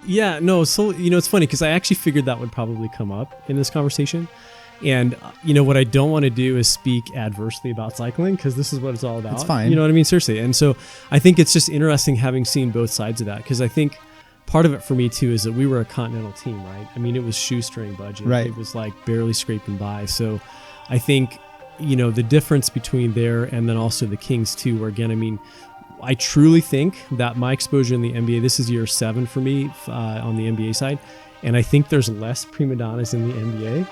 Yeah, no, so, it's funny because I actually figured that would probably come up in this conversation. And, what I don't want to do is speak adversely about cycling because this is what it's all about. It's fine. You know what I mean? Seriously. And so I think it's just interesting having seen both sides of that because I think part of it for me too is that we were a continental team, right? I mean, it was shoestring budget. Right. It was like barely scraping by. So I think, the difference between there and then also the Kings too, where again, I mean, I truly think that my exposure in the NBA, this is year 7 for me on the NBA side. And I think there's less prima donnas in the NBA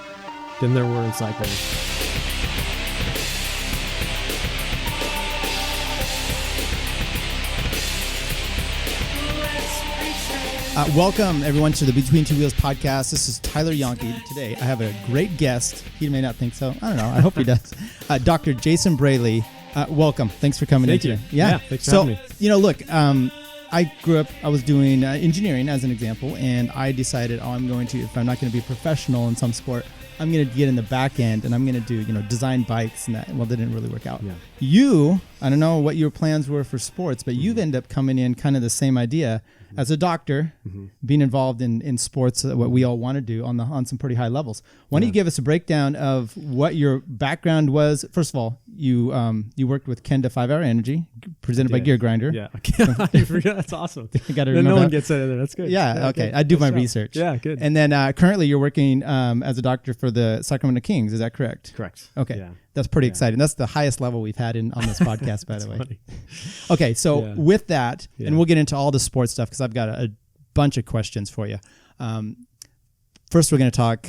than there were in cycling. Welcome, everyone, to the Between Two Wheels podcast. This is Tyler Janke. Today, I have a great guest. He may not think so. I don't know. I hope he does. Dr. Jason Brayley. Welcome. Thanks for coming in today. Yeah, thanks for having me. Look, I grew up, I was doing engineering as an example, and I decided, I'm going to, if I'm not going to be professional in some sport, I'm going to get in the back end and I'm going to do, design bikes and that. Well, that didn't really work out. Yeah. You, I don't know what your plans were for sports, but you've ended up coming in kind of the same idea as a doctor, being involved in sports, what we all want to do on some pretty high levels. Why don't you give us a breakdown of what your background was? First of all, you worked with Kenda 5 Hour Energy, presented by Geargrinder. Yeah, I forgot. That's awesome. You got to remember. No one gets that in there. That's good. Yeah, okay. Good. I do my research. Yeah, good. And then currently you're working as a doctor for the Sacramento Kings. Is that correct? Correct. Okay. Yeah. That's pretty exciting. That's the highest level we've had on this podcast, by the way. Funny. Okay, so with that, and we'll get into all the sports stuff because I've got a bunch of questions for you. First, we're going to talk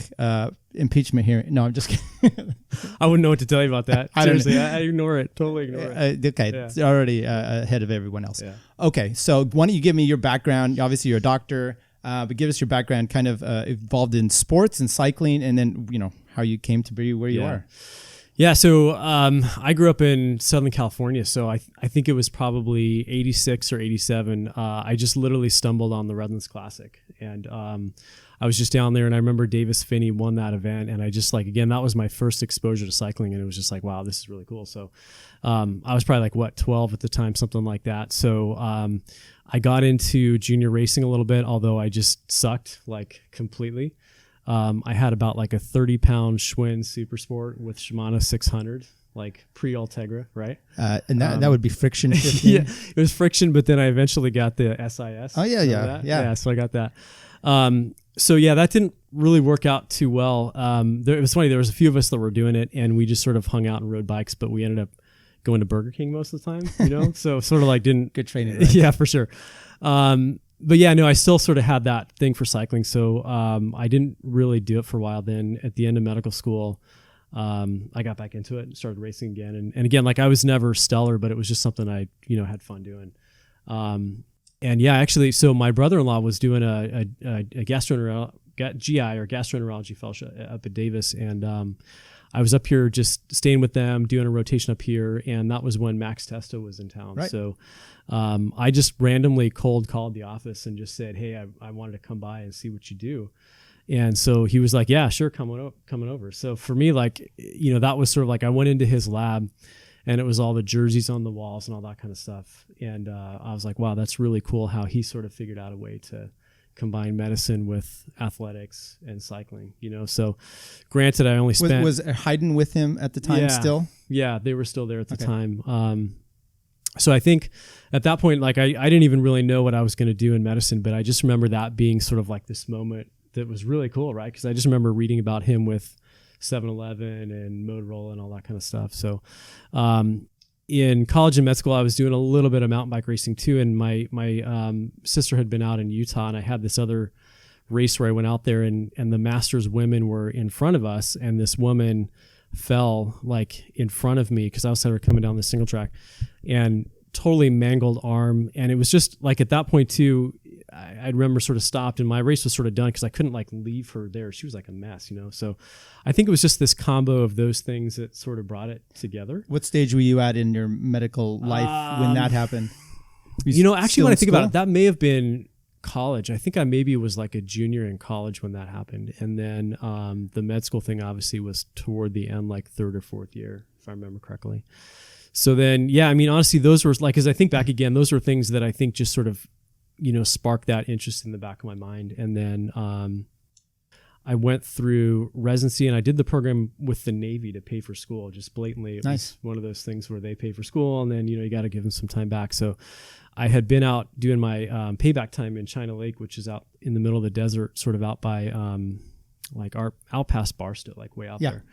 impeachment here. No, I'm just kidding. I wouldn't know what to tell you about that. Seriously, I ignore it. Totally ignore it. Okay, it's already ahead of everyone else. Yeah. Okay, so why don't you give me your background? Obviously, you're a doctor, but give us your background, kind of involved in sports and cycling, and then how you came to be where you are. Yeah, so I grew up in Southern California, so I think it was probably 86 or 87. I just literally stumbled on the Redlands Classic, and I was just down there, and I remember Davis Finney won that event, and I just again, that was my first exposure to cycling, and it was just like, wow, this is really cool. So I was probably 12 at the time, something like that. So I got into junior racing a little bit, although I just sucked completely. I had about a 30-pound Schwinn Super Sport with Shimano 600, pre-Ultegra, right? And that would be friction shifting. Yeah, it was friction, but then I eventually got the SIS. Oh, yeah. Yeah, so I got that. So yeah, that didn't really work out too well. It was funny, there was a few of us that were doing it, and we just sort of hung out and rode bikes, but we ended up going to Burger King most of the time, so sort of didn't... Good training, right? Yeah, for sure. But yeah, no, I still sort of had that thing for cycling. So I didn't really do it for a while. Then at the end of medical school, I got back into it and started racing again. And again, I was never stellar, but it was just something I, had fun doing. And yeah, actually, so my brother-in-law was doing a gastroenterology fellowship up at Davis. And I was up here just staying with them, doing a rotation up here. And that was when Max Testa was in town. Right. So I just randomly cold called the office and just said, hey, I wanted to come by and see what you do. And so he was like, yeah, sure, coming over. So for me, that was sort of I went into his lab and it was all the jerseys on the walls and all that kind of stuff. And I was like, wow, that's really cool how he sort of figured out a way to combine medicine with athletics and cycling, So granted, I only spent... Was Hayden with him at the time still? Yeah, they were still there at the time. So I think at that point, I didn't even really know what I was going to do in medicine, but I just remember that being sort of this moment that was really cool, right? Because I just remember reading about him with 7-Eleven and Motorola and all that kind of stuff. So in college and med school, I was doing a little bit of mountain bike racing too, and my sister had been out in Utah, and I had this other race where I went out there, and the Masters women were in front of us, and this woman fell in front of me because I was coming down the single track and totally mangled arm. And it was just at that point too, I remember sort of stopped and my race was sort of done because I couldn't leave her there. She was a mess, So I think it was just this combo of those things that sort of brought it together. What stage were you at in your medical life when that happened? Actually, when I think about it, that may have been college. I think I maybe was a junior in college when that happened. And then the med school thing obviously was toward the end, third or fourth year, if I remember correctly. So then, yeah, I mean, honestly, those were as I think back again, those were things that I think just sort of sparked that interest in the back of my mind. And then I went through residency, and I did the program with the Navy to pay for school. Just blatantly, it was one of those things where they pay for school, and then you got to give them some time back. So I had been out doing my payback time in China Lake, which is out in the middle of the desert, sort of out by out past Barstow, like way out there.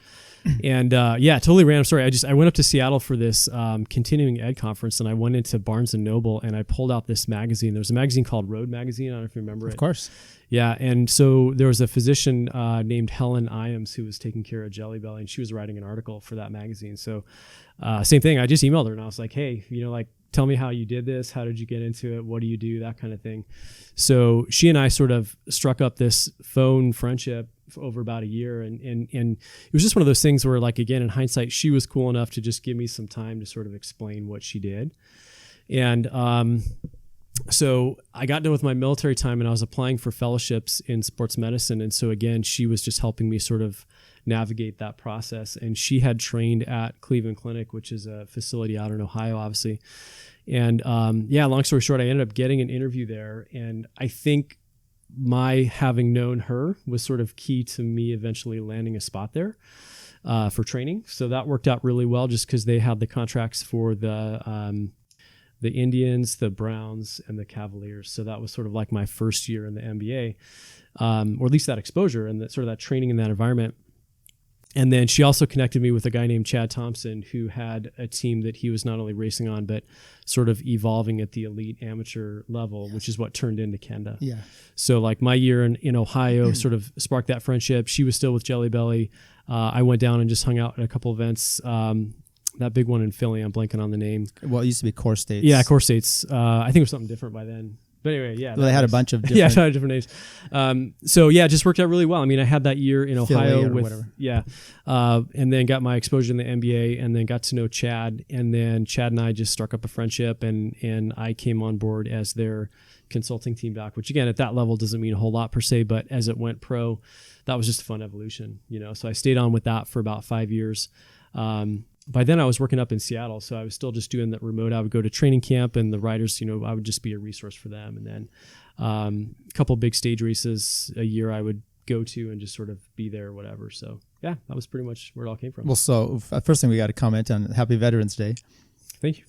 And totally random story. I went up to Seattle for this continuing ed conference, and I went into Barnes and Noble, and I pulled out this magazine. There's a magazine called Road Magazine. I don't know if you remember it. Of course. Yeah, and so there was a physician named Helen Iams who was taking care of Jelly Belly, and she was writing an article for that magazine. So same thing. I just emailed her, and I was like, hey, tell me how you did this. How did you get into it? What do you do? That kind of thing. So she and I sort of struck up this phone friendship over about a year. And it was just one of those things where, like, again, in hindsight, she was cool enough to just give me some time to sort of explain what she did. And so I got done with my military time, and I was applying for fellowships in sports medicine. And so again, she was just helping me sort of navigate that process. And she had trained at Cleveland Clinic, which is a facility out in Ohio, obviously. And long story short, I ended up getting an interview there. And I think my having known her was sort of key to me eventually landing a spot there for training. So that worked out really well, just because they had the contracts for the Indians, the Browns, and the Cavaliers. So that was sort of like my first year in the NBA, or at least that exposure and that sort of that training in that environment. And then she also connected me with a guy named Chad Thompson, who had a team that he was not only racing on, but sort of evolving at the elite amateur level, which is what turned into Kenda. Yeah. So like my year in Ohio sort of sparked that friendship. She was still with Jelly Belly. I went down and just hung out at a couple events. That big one in Philly, I'm blanking on the name. Well, it used to be Core States. Yeah, Core States. I think it was something different by then. But anyway, yeah. Well, they had a bunch of different... different names. It just worked out really well. I mean, I had that year in Ohio with... whatever. Yeah. And then got my exposure in the NBA, and then got to know Chad. And then Chad and I just struck up a friendship, and I came on board as their consulting team doc, which again, at that level doesn't mean a whole lot per se, but as it went pro, that was just a fun evolution, So I stayed on with that for about 5 years. By then I was working up in Seattle, so I was still just doing that remote. I would go to training camp, and the riders, I would just be a resource for them. And then a couple big stage races a year I would go to and just sort of be there or whatever. So yeah, that was pretty much where it all came from. Well, so first thing we got to comment on Happy Veterans Day. Thank you.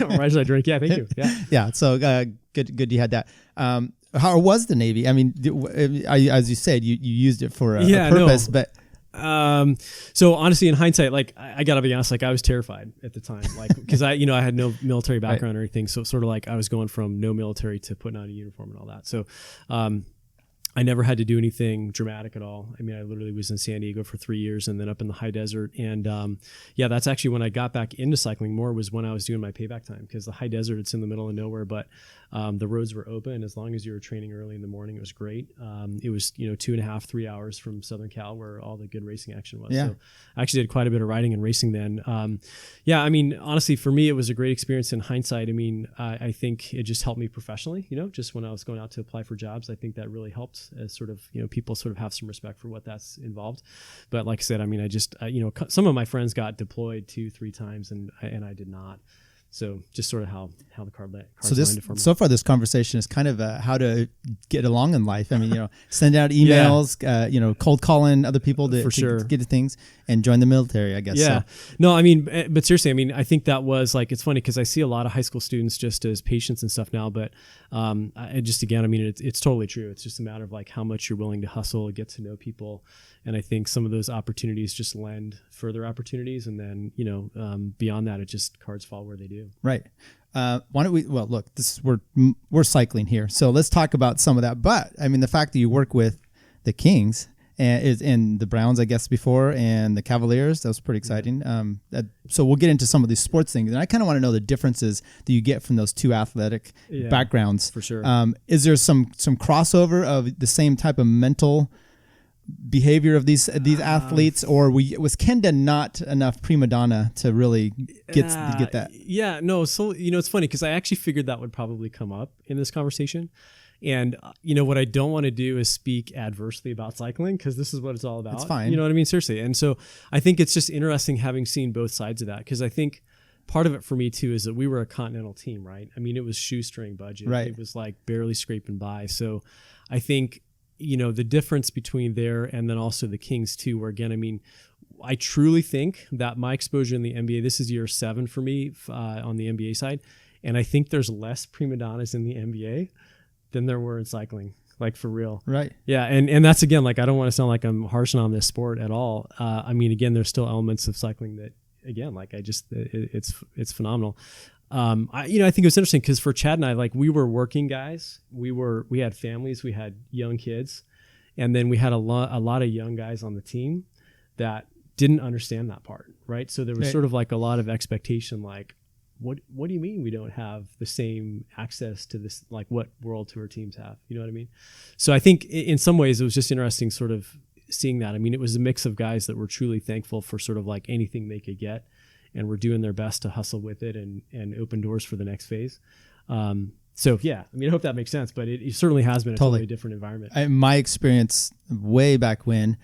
Why should I drink? Yeah, thank you. Yeah. Yeah. So good you had that. How was the Navy? I mean, as you said, you used it for a purpose, but... So honestly, in hindsight, like I gotta be honest, like I was terrified at the time, like, cause I had no military background or anything. So sort of like I was going from no military to putting on a uniform and all that. So, I never had to do anything dramatic at all. I mean, I literally was in San Diego for 3 years and then up in the high desert. And that's actually when I got back into cycling more, was when I was doing my payback time, because the high desert, it's in the middle of nowhere, but the roads were open. As long as you were training early in the morning, it was great. It was 2.5, 3 hours from Southern Cal, where all the good racing action was. Yeah. So I actually did quite a bit of riding and racing then. I mean, honestly, for me, it was a great experience in hindsight. I mean, I think it just helped me professionally, just when I was going out to apply for jobs. I think that really helped, as sort of, people sort of have some respect for what that's involved. But like I said, I mean, I just, some of my friends got deployed 2-3 times and I did not. So just sort of how the cards landed for me. So far, this conversation is kind of how to get along in life. I mean, send out emails, cold calling other people to get to things, and join the military, I guess. Yeah. So. No, I mean, but seriously, I mean, I think that was like, it's funny because I see a lot of high school students just as patients and stuff now, but it's totally true. It's just a matter of like how much you're willing to hustle, get to know people. And I think some of those opportunities just lend further opportunities. And then, beyond that, it just cards fall where they do. Right. Why don't we, well, look, we're cycling here. So let's talk about some of that. But I mean, the fact that you work with the Kings and the Browns, I guess, before, and the Cavaliers, that was pretty exciting. So we'll get into some of these sports things. And I kind of want to know the differences that you get from those two athletic backgrounds. For sure. Is there some crossover of the same type of mental behavior of these athletes, or was Kenda not enough prima donna to really get that? Yeah, no. So it's funny because I actually figured that would probably come up in this conversation, and what I don't want to do is speak adversely about cycling, because this is what it's all about. It's fine. You know what I mean? Seriously. And so I think it's just interesting having seen both sides of that, because I think part of it for me too is that we were a continental team, right? I mean, it was shoestring budget. Right. It was like barely scraping by. So I think, the difference between there and then also the Kings too, where again, I mean, I truly think that my exposure in the NBA, this is year 7 for me on the NBA side. And I think there's less prima donnas in the NBA than there were in cycling, like for real. Right. Yeah. And that's, again, like, I don't want to sound like I'm harshing on this sport at all. I mean, again, there's still elements of cycling that, again, like it's phenomenal. I think it was interesting because for Chad and I, like, we were working guys. We had families, we had young kids, and then we had a lot of young guys on the team that didn't understand that part, right? So there was sort of like a lot of expectation, like, what do you mean we don't have the same access to this, like what World Tour teams have? You know what I mean? So I think in some ways it was just interesting sort of seeing that. I mean, it was a mix of guys that were truly thankful for sort of like anything they could get, and were doing their best to hustle with it and open doors for the next phase. So yeah, I mean, I hope that makes sense, but it certainly has been a totally different environment. My experience way back when,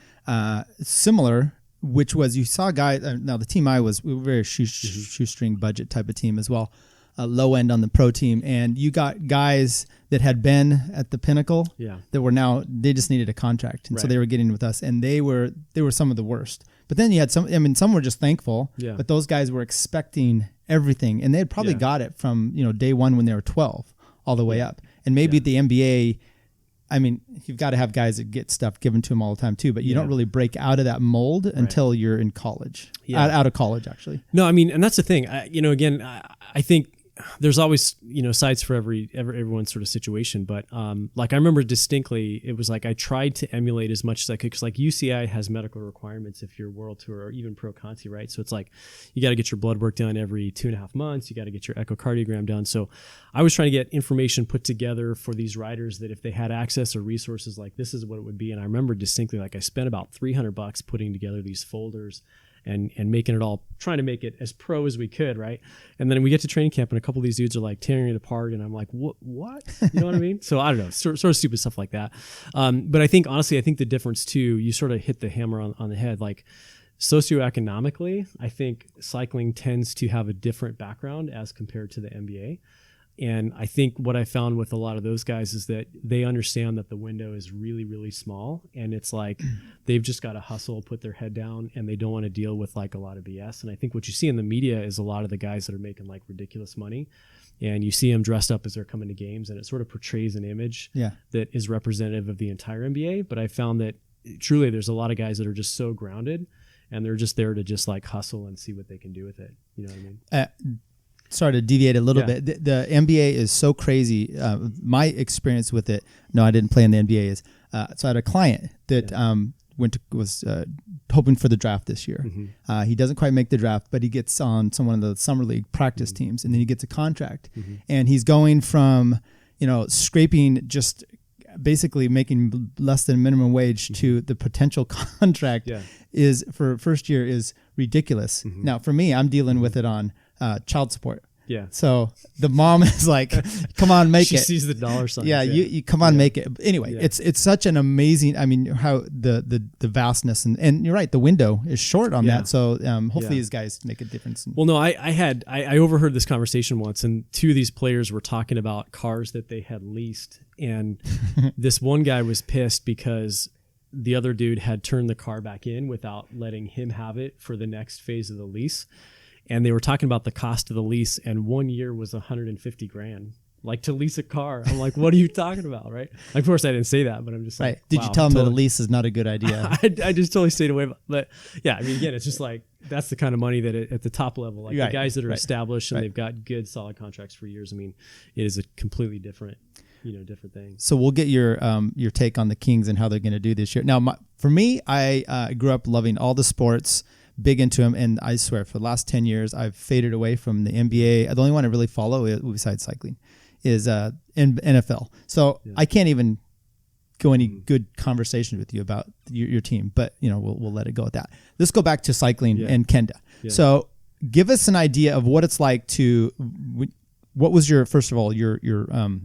similar, which was you saw guys. Now the team we were very shoestring budget type of team as well, low end on the pro team, and you got guys that had been at the pinnacle, that were now they just needed a contract, and so they were getting with us, and they were some of the worst. But then you had some. I mean, some were just thankful, but those guys were expecting everything, and they had probably got it from day one when they were 12 all the way up, and maybe at the NBA. I mean, you've got to have guys that get stuff given to them all the time too, but you don't really break out of that mold until you're in college, out of college, actually. No, I mean, and that's the thing. I think there's always, sides for everyone's sort of situation. But like I remember distinctly, it was like I tried to emulate as much as I could, because like UCI has medical requirements if you're World Tour or even Pro Conti, right? So it's like you got to get your blood work done every 2.5 months. You got to get your echocardiogram done. So I was trying to get information put together for these riders that if they had access or resources, like this is what it would be. And I remember distinctly, like I spent about $300 putting together these folders and making it all, trying to make it as pro as we could, right? And then we get to training camp and a couple of these dudes are like tearing it apart, and I'm like, what? You know what I mean? So I don't know, sort of stupid stuff like that. But I think, honestly, the difference too, you sort of hit the hammer on the head. Like socioeconomically, I think cycling tends to have a different background as compared to the NBA. And I think what I found with a lot of those guys is that they understand that the window is really, really small, and it's like they've just got to hustle, put their head down, and they don't want to deal with like a lot of BS. And I think what you see in the media is a lot of the guys that are making like ridiculous money, and you see them dressed up as they're coming to games, and it sort of portrays an image that is representative of the entire NBA. But I found that truly there's a lot of guys that are just so grounded, and they're just there to just like hustle and see what they can do with it. You know what I mean? Sorry to deviate a little bit. The NBA is so crazy. My experience with it, no, I didn't play in the NBA, is so I had a client that was hoping for the draft this year. Mm-hmm. He doesn't quite make the draft, but he gets on one of the summer league practice teams, and then he gets a contract. Mm-hmm. And he's going from, scraping, just basically making less than minimum wage to the potential contract is for first year is ridiculous. Mm-hmm. Now for me, I'm dealing with it on child support. Yeah. So the mom is like, come on, make she it. She sees the dollar sign. Yeah, you come on, make it. Anyway, it's such an amazing, I mean, how the vastness and you're right, the window is short on that. So hopefully these guys make a difference. Well, no, I overheard this conversation once, and two of these players were talking about cars that they had leased, and this one guy was pissed because the other dude had turned the car back in without letting him have it for the next phase of the lease. And they were talking about the cost of the lease, and 1 year was $150,000, like to lease a car. I'm like, what are you talking about, right? Of course, I didn't say that, but I'm just like, Did you tell him that a lease is not a good idea? I just totally stayed away. But yeah, I mean, again, it's just like that's the kind of money that at the top level, like the guys that are established and they've got good, solid contracts for years. I mean, it is a completely different thing. So we'll get your take on the Kings and how they're going to do this year. Now, for me, I grew up loving all the sports. Big into them, and I swear for the last 10 years I've faded away from the NBA. The only one I really follow besides cycling is NFL. So I can't even go any good conversation with you about your team, but we'll let it go at that. Let's go back to cycling and Kenda. So give us an idea of what it's like what was your, first of all, your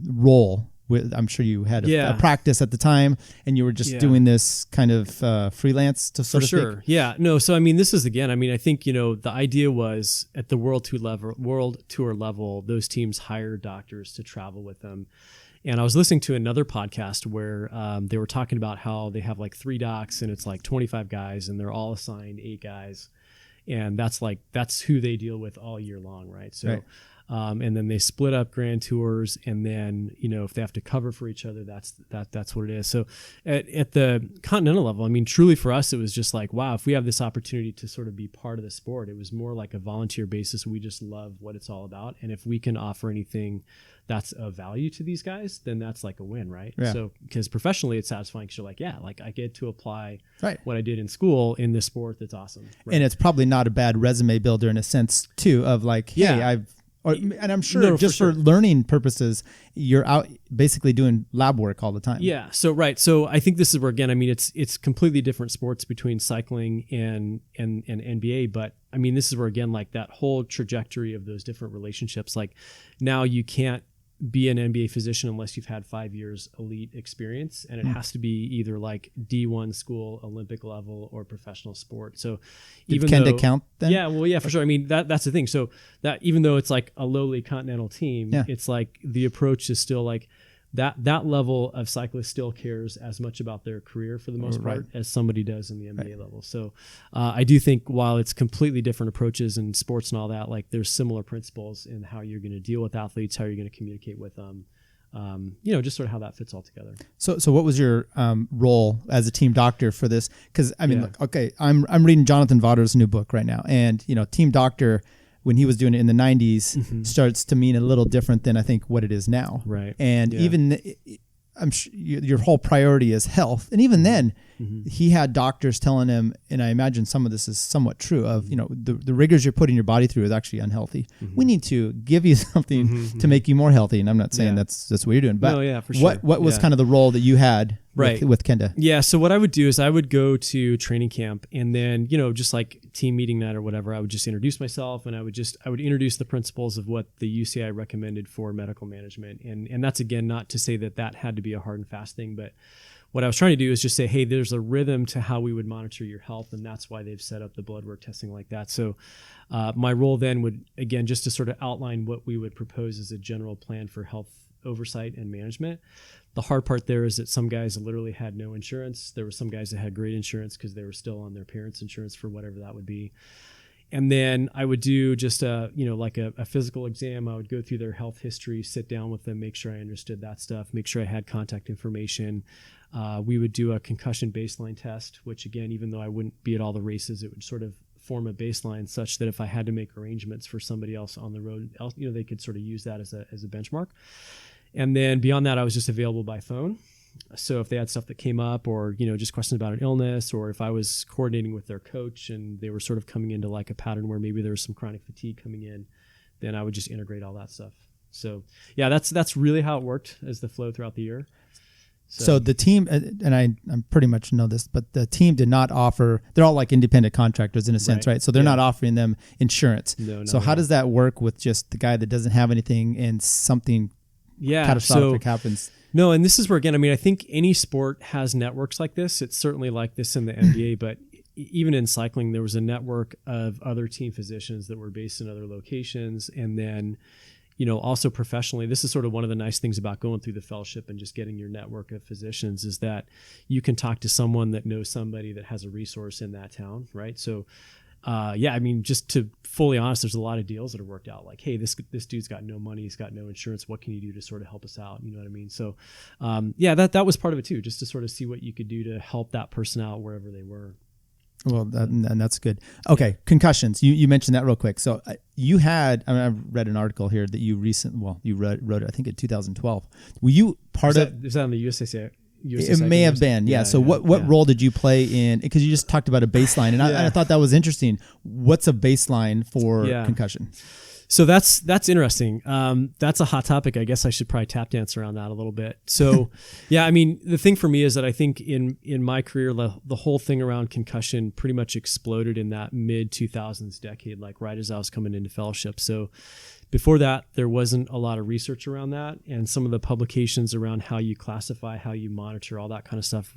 role I'm sure you had a practice at the time, and you were just doing this kind of freelance to sort of sure. think. Yeah, no. So I mean, this is again. I mean, I think the idea was at the world tour level, those teams hire doctors to travel with them. And I was listening to another podcast where they were talking about how they have like 3 docs, and it's like 25 guys, and they're all assigned 8 guys, and that's who they deal with all year long, right? So. Right. And then they split up grand tours, and then if they have to cover for each other, that's what it is. So at the continental level, I mean, truly for us, it was just like, wow, if we have this opportunity to sort of be part of the sport, it was more like a volunteer basis. We just love what it's all about, and if we can offer anything that's of value to these guys, then that's like a win, right? Yeah. So because professionally it's satisfying, because you're like, yeah, like I get to apply what I did in school in this sport. That's awesome. Right? And it's probably not a bad resume builder in a sense too, of like, hey, and I'm sure for learning purposes, you're out basically doing lab work all the time. Yeah. So I think this is where, again, I mean, it's completely different sports between cycling and NBA, but I mean, this is where, again, like that whole trajectory of those different relationships, like now you can't be an NBA physician unless you've had 5 years elite experience, and it has to be either like D1 school, Olympic level, or professional sport. So even though Kenda count then? Yeah, well, yeah, for sure. I mean, that's the thing. So that even though it's like a lowly continental team, it's like the approach is still like that level of cyclist still cares as much about their career for the most part as somebody does in the NBA level. So I do think while it's completely different approaches in sports and all that, like there's similar principles in how you're going to deal with athletes, how you're going to communicate with them, just sort of how that fits all together. So what was your role as a team doctor for this? Because I mean, look, okay, I'm reading Jonathan Vauder's new book right now, and team doctor, when he was doing it in the 90s, starts to mean a little different than I think what it is now. Right. And even I'm sure your whole priority is health. And even then, he had doctors telling him, and I imagine some of this is somewhat true, of, the rigors you're putting your body through is actually unhealthy. We need to give you something to make you more healthy. And I'm not saying that's what you're doing, but for sure. What was kind of the role that you had with Kenda? Yeah. So what I would do is I would go to training camp, and then, just like team meeting night or whatever, I would just introduce myself, and I would introduce the principles of what the UCI recommended for medical management. And that's, again, not to say that had to be a hard and fast thing, but what I was trying to do is just say, hey, there's a rhythm to how we would monitor your health, and that's why they've set up the blood work testing like that. So my role then would, again, just to sort of outline what we would propose as a general plan for health oversight and management. The hard part there is that some guys literally had no insurance. There were some guys that had great insurance because they were still on their parents' insurance for whatever that would be. And then I would do just a physical exam. I would go through their health history, sit down with them, make sure I understood that stuff, make sure I had contact information. We would do a concussion baseline test, which, again, even though I wouldn't be at all the races, it would sort of form a baseline such that if I had to make arrangements for somebody else on the road, they could sort of use that as a benchmark. And then beyond that, I was just available by phone. So if they had stuff that came up, or, just questions about an illness, or if I was coordinating with their coach and they were sort of coming into like a pattern where maybe there was some chronic fatigue coming in, then I would just integrate all that stuff. So yeah, that's really how it worked as the flow throughout the year. So the team, and I pretty much know this, but the team did not offer, they're all like independent contractors in a sense, right? So they're not offering them insurance. No, so how does that work with just the guy that doesn't have anything and something catastrophic happens? No, and this is where, again, I mean, I think any sport has networks like this. It's certainly like this in the NBA, but even in cycling, there was a network of other team physicians that were based in other locations. And then, also professionally, this is sort of one of the nice things about going through the fellowship and just getting your network of physicians, is that you can talk to someone that knows somebody that has a resource in that town, right? So I mean, just to fully honest, there's a lot of deals that are worked out. Like, hey, this dude's got no money, he's got no insurance. What can you do to sort of help us out? You know what I mean? So, that was part of it too, just to sort of see what you could do to help that person out wherever they were. Well, and that's good. Okay, concussions. You mentioned that real quick. So you had, I've read an article here that you wrote it, I think in 2012. Were you part of? Is that on the USAC? It may have been, yeah. So what role did you play in? Because you just talked about a baseline, and I thought that was interesting. What's a baseline for concussion? So that's interesting. That's a hot topic. I guess I should probably tap dance around that a little bit. So, I mean, the thing for me is that I think in my career, the whole thing around concussion pretty much exploded in that mid 2000s decade, like right as I was coming into fellowship. So Before that, there wasn't a lot of research around that, and some of the publications around how you classify, how you monitor, all that kind of stuff,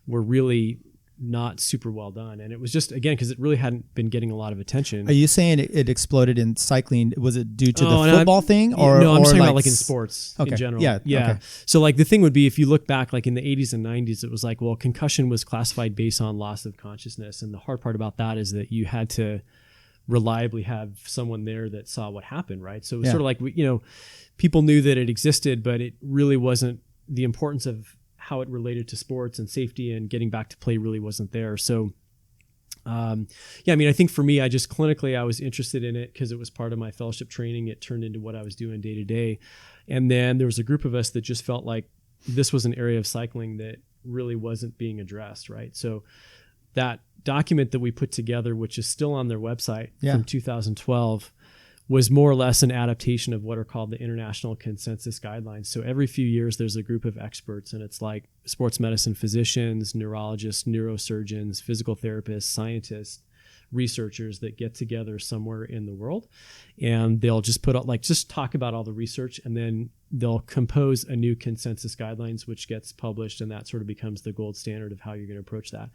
were really not super well done. And it was just, again, because it really hadn't been getting a lot of attention. Are you saying it exploded in cycling? Was it due to the football thing? Or no, I'm saying about like in sports in general. Yeah. Okay. So like the thing would be, if you look back like in the 80s and 90s, it was like, well, concussion was classified based on loss of consciousness. And the hard part about that is that you had to reliably have someone there that saw what happened, right? So it was sort of like, people knew that it existed, but it really wasn't, the importance of how it related to sports and safety and getting back to play really wasn't there. So, I think for me, I just clinically, I was interested in it because it was part of my fellowship training. It turned into what I was doing day to day. And then there was a group of us that just felt like this was an area of cycling that really wasn't being addressed, right? So that document that we put together, which is still on their website from 2012, was more or less an adaptation of what are called the International Consensus Guidelines. So every few years, there's a group of experts, and it's like sports medicine physicians, neurologists, neurosurgeons, physical therapists, scientists, researchers that get together somewhere in the world, and they'll just put out, just talk about all the research, and then they'll compose a new consensus guidelines, which gets published, and that sort of becomes the gold standard of how you're going to approach that.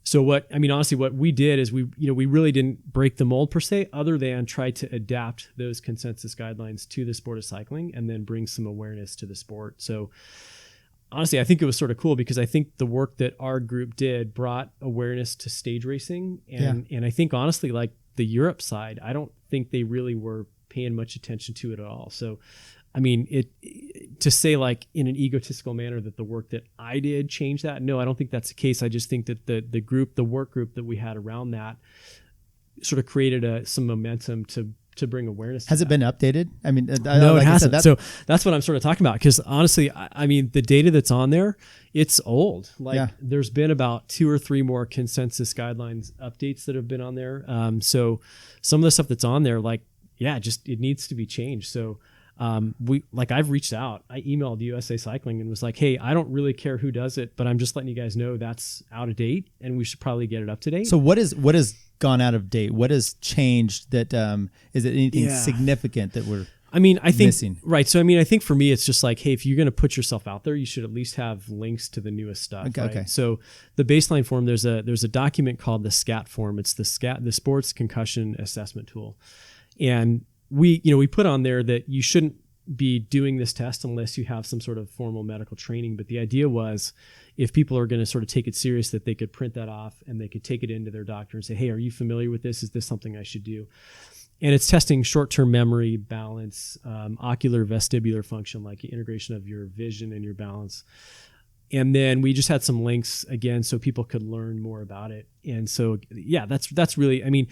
So honestly, what we did is we really didn't break the mold per se, other than try to adapt those consensus guidelines to the sport of cycling and then bring some awareness to the sport. So honestly, I think it was sort of cool because I think the work that our group did brought awareness to stage racing. And I think honestly, like the Europe side, I don't think they really were paying much attention to it at all. So to say like in an egotistical manner that the work that I did changed that, no, I don't think that's the case. I just think that the work group that we had around that sort of created some momentum to bring awareness. Has it been updated? No, it hasn't. So that's what I'm sort of talking about. Because honestly, the data that's on there, it's old. There's been about 2 or 3 more consensus guidelines updates that have been on there. So some of the stuff that's on there, it needs to be changed. So I've reached out. I emailed USA Cycling and was like, hey, I don't really care who does it, but I'm just letting you guys know that's out of date and we should probably get it up to date. So what has gone out of date? What has changed that, is it anything significant that we're missing? Right. So, I think for me, it's just like, hey, if you're going to put yourself out there, you should at least have links to the newest stuff. Okay. So the baseline form, there's a document called the SCAT form. It's the Sports Concussion Assessment Tool. And we put on there that you shouldn't be doing this test unless you have some sort of formal medical training. But the idea was if people are going to sort of take it serious, that they could print that off and they could take it into their doctor and say, hey, are you familiar with this? Is this something I should do? And it's testing short-term memory, balance, ocular vestibular function, like integration of your vision and your balance. And then we just had some links again so people could learn more about it. And so, that's really,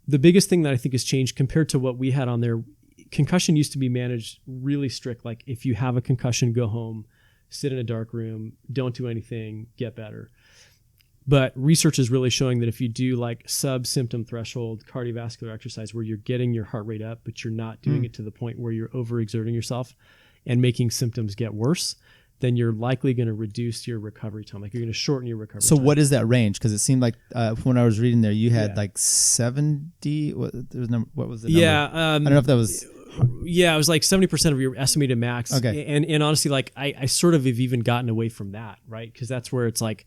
the biggest thing that I think has changed compared to what we had on there. Concussion used to be managed really strict. Like if you have a concussion, go home, sit in a dark room, don't do anything, get better. But research is really showing that if you do like sub-symptom threshold cardiovascular exercise where you're getting your heart rate up, but you're not doing it to the point where you're overexerting yourself and making symptoms get worse, then you're likely going to reduce your recovery time. Like you're going to shorten your recovery time. So what is that range? Because it seemed like when I was reading there, you had like 70. What was the number? Yeah. I don't know if that was... Yeah, it was like 70% of your estimated max. Okay. And honestly, like I sort of have even gotten away from that, right? Because that's where it's like,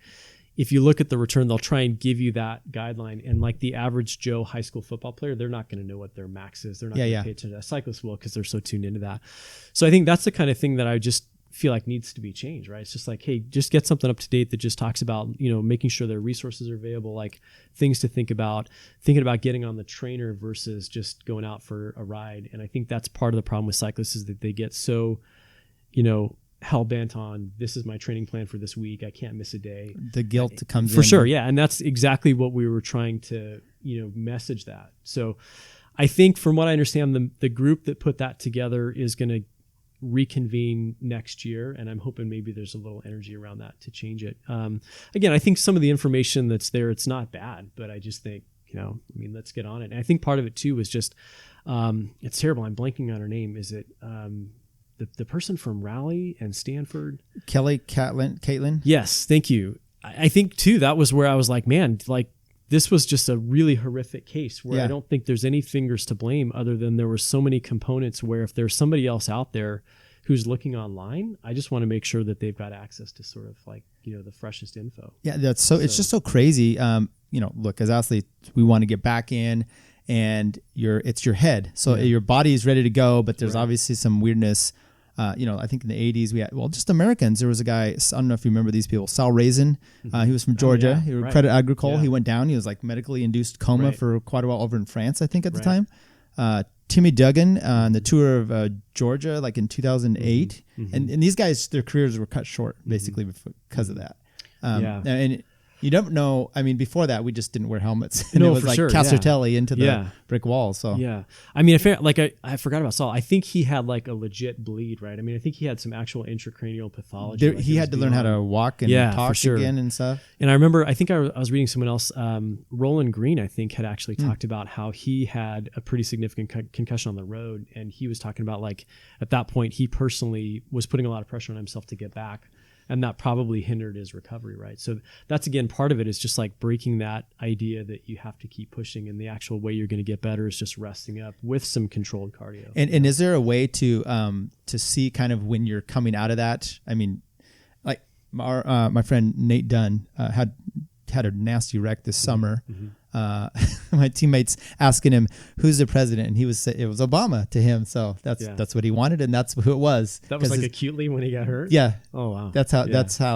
if you look at the return, they'll try and give you that guideline. And like the average Joe high school football player, they're not going to know what their max is. They're not going to pay attention to that. Cyclists will because they're so tuned into that. So I think that's the kind of thing that I just feel like needs to be changed, right? It's just like, hey, just get something up to date that just talks about, making sure their resources are available, like things to think about, thinking about getting on the trainer versus just going out for a ride. And I think that's part of the problem with cyclists is that they get so, hell bent on this is my training plan for this week. I can't miss a day. The guilt comes in. For sure. Yeah. And that's exactly what we were trying to, message that. So I think from what I understand, the group that put that together is going to reconvene next year, and I'm hoping maybe there's a little energy around that to change it. Again, I think some of the information that's there, it's not bad, but I just think, let's get on it. And I think part of it too was just, it's terrible. I'm blanking on her name. Is it the person from Raleigh and Stanford? Caitlin? Yes, thank you. I think too, that was where I was like, man, like this was just a really horrific case where I don't think there's any fingers to blame other than there were so many components where if there's somebody else out there who's looking online, I just want to make sure that they've got access to sort of like, the freshest info. Yeah, it's just so crazy. Look, as athletes, we want to get back in, and it's your head. So your body is ready to go, but there's obviously some weirdness. I think in the 80s we had, just Americans. There was a guy, I don't know if you remember these people, Sal Raisin. He was from Georgia. He was Credit Agricole. He went down. He was like medically induced coma for quite a while over in France, I think at the time. Timmy Duggan on the tour of Georgia, like in 2008. And these guys, their careers were cut short basically because of that. And you don't know. I mean, before that, we just didn't wear helmets, and it was like Castertelli into the brick wall. So I mean, I forgot about Saul. I think he had like a legit bleed, right? I mean, I think he had some actual intracranial pathology. He had to learn how to walk and talk again and stuff. And I remember, I think I was reading someone else, Roland Green, I think, had actually talked about how he had a pretty significant concussion on the road, and he was talking about like at that point he personally was putting a lot of pressure on himself to get back. And that probably hindered his recovery, right? So that's, again, part of it is just like breaking that idea that you have to keep pushing, and the actual way you're going to get better is just resting up with some controlled cardio. And is there a way to see kind of when you're coming out of that? I mean, like my friend Nate Dunn had a nasty wreck this summer. My teammates asking him who's the president, and it was Obama to him. So that's what he wanted, and that's who it was. That was like acutely when he got hurt. Yeah. Oh wow. That's how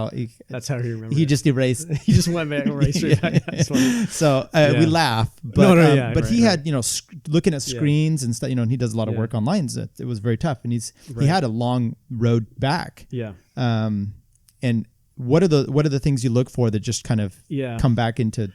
he remembered. He just erased. He just went back and erased it. So we laugh, but but he had looking at screens and stuff. And he does a lot of work online. So it was very tough, and he had a long road back. Yeah. And what are the things you look for that just kind of come back into?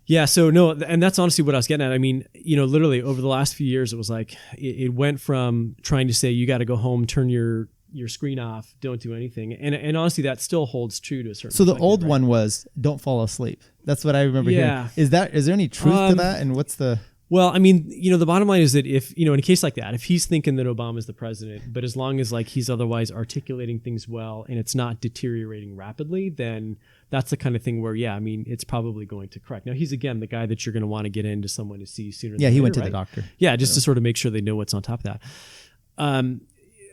Yeah. So no, and that's honestly what I was getting at. I mean, literally over the last few years, it was like, it went from trying to say, you got to go home, turn your screen off, don't do anything. And honestly, that still holds true to a certain point. So the old one was don't fall asleep. That's what I remember hearing. Is there any truth to that? And what's the... Well, I mean, the bottom line is that if, in a case like that, if he's thinking that Obama's the president, but as long as like he's otherwise articulating things well and it's not deteriorating rapidly, then that's the kind of thing where, it's probably going to correct. Now, he's, again, the guy that you're going to want to get into someone to see sooner than later. Yeah, he went to the doctor. Yeah, just to sort of make sure they know what's on top of that.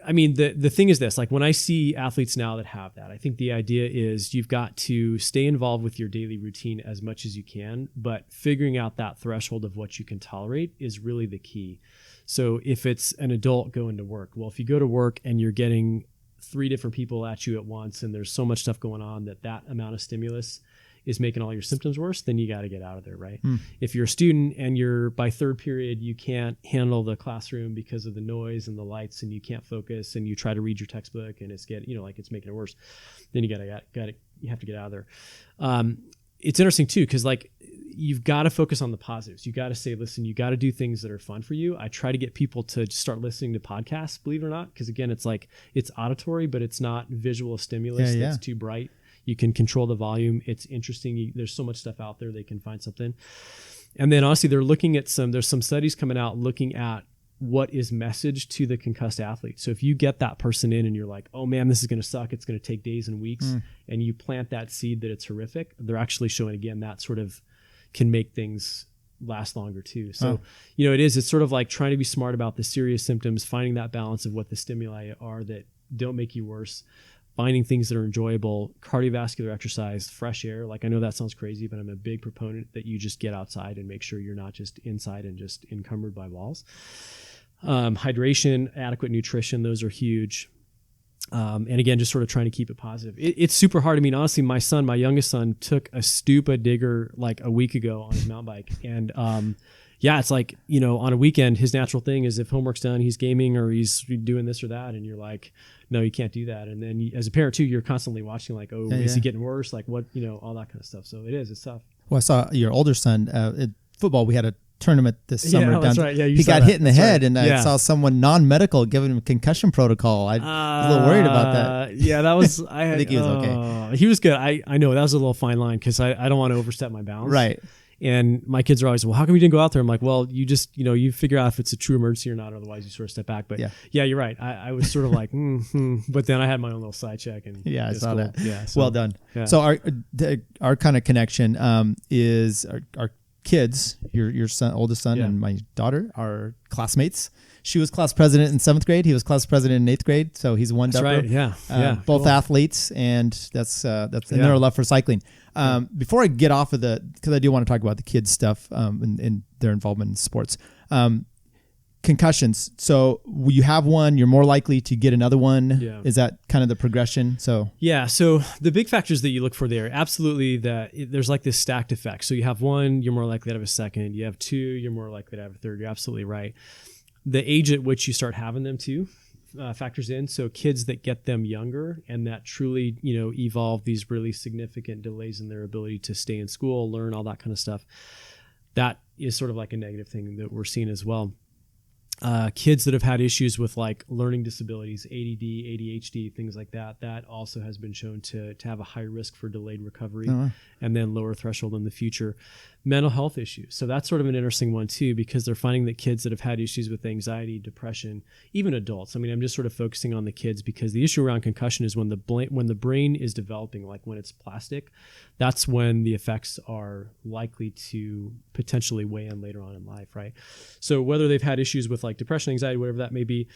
I mean, the thing is this, like when I see athletes now that have that, I think the idea is you've got to stay involved with your daily routine as much as you can, but figuring out that threshold of what you can tolerate is really the key. So if it's an adult going to work, well, if you go to work and you're getting 3 different people at you at once and there's so much stuff going on that amount of stimulus is making all your symptoms worse, then you got to get out of there, right? If you're a student and you're by third period, you can't handle the classroom because of the noise and the lights and you can't focus and you try to read your textbook and it's it's making it worse, then you have to get out of there. It's interesting too, because like you've got to focus on the positives. You got to say, listen, you got to do things that are fun for you. I try to get people to start listening to podcasts, believe it or not, because again, it's like it's auditory, but it's not visual stimulus that's too bright. You can control the volume. It's interesting. There's so much stuff out there. They can find something. And then honestly, they're looking at there's some studies coming out looking at what is messaged to the concussed athlete. So if you get that person in and you're like, oh man, this is going to suck. It's going to take days and weeks. And you plant that seed that it's horrific. They're actually showing again, that sort of can make things last longer too. So, it's sort of like trying to be smart about the serious symptoms, finding that balance of what the stimuli are that don't make you worse, finding things that are enjoyable, cardiovascular exercise, fresh air. Like I know that sounds crazy, but I'm a big proponent that you just get outside and make sure you're not just inside and just encumbered by walls. Hydration, adequate nutrition, those are huge. And again, just sort of trying to keep it positive. It's super hard. I mean, honestly, my youngest son took a Stupa digger like a week ago on his mountain bike. And it's like, on a weekend, his natural thing is if homework's done, he's gaming or he's doing this or that. And you're like, no, you can't do that. And then as a parent too, you're constantly watching like, is he getting worse? Like what, all that kind of stuff. So it's tough. Well, I saw your older son at football. We had a tournament this summer. Yeah, that's right. Yeah, he got hit in the head, and I saw someone non-medical giving him a concussion protocol. I was a little worried about that. Yeah, that was. I think he was okay. He was good. I know that was a little fine line because I don't want to overstep my bounds. Right. And my kids are always, well, how come you didn't go out there? I'm like, well, you just, you figure out if it's a true emergency or not. Otherwise, you sort of step back. But yeah, you're right. I was sort of like, but then I had my own little side check. And I saw cool. that. Yeah, so, well done. Yeah. So our kind of connection is our kids, your son, oldest son, and my daughter are classmates. She was class president in 7th grade. He was class president in 8th grade. So he's one. That's right. Yeah. Both cool. athletes, and that's and their love for cycling. Before I get off of because I do want to talk about the kids stuff and their involvement in sports. Concussions. So you have one, you're more likely to get another one. Yeah. Is that kind of the progression? So the big factors that you look for there, absolutely, there's like this stacked effect. So you have one, you're more likely to have a second. You have two, you're more likely to have a third. You're absolutely right. The age at which you start having them too factors in. So kids that get them younger and that truly, evolve these really significant delays in their ability to stay in school, learn, all that kind of stuff. That is sort of like a negative thing that we're seeing as well. Kids that have had issues with like learning disabilities, ADD, ADHD, things like that, that also has been shown to have a high risk for delayed recovery and then lower threshold in the future. Mental health issues. So that's sort of an interesting one too, because they're finding that kids that have had issues with anxiety, depression, even adults. I mean, I'm just sort of focusing on the kids because the issue around concussion is when the brain is developing, like when it's plastic, that's when the effects are likely to potentially weigh in later on in life, right? So whether they've had issues with like depression, anxiety, whatever that may be,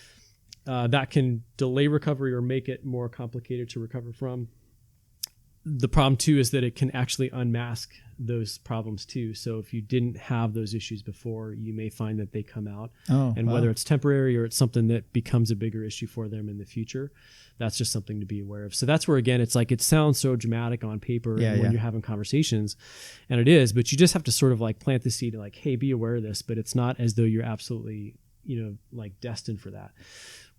that can delay recovery or make it more complicated to recover from. The problem too is that it can actually unmask those problems too. So if you didn't have those issues before, you may find that they come out. Whether it's temporary or it's something that becomes a bigger issue for them in the future, that's just something to be aware of. So that's where, again, it's like it sounds so dramatic on paper when you're having conversations, and it is, but you just have to sort of like plant the seed like, hey, be aware of this, but it's not as though you're absolutely, like destined for that.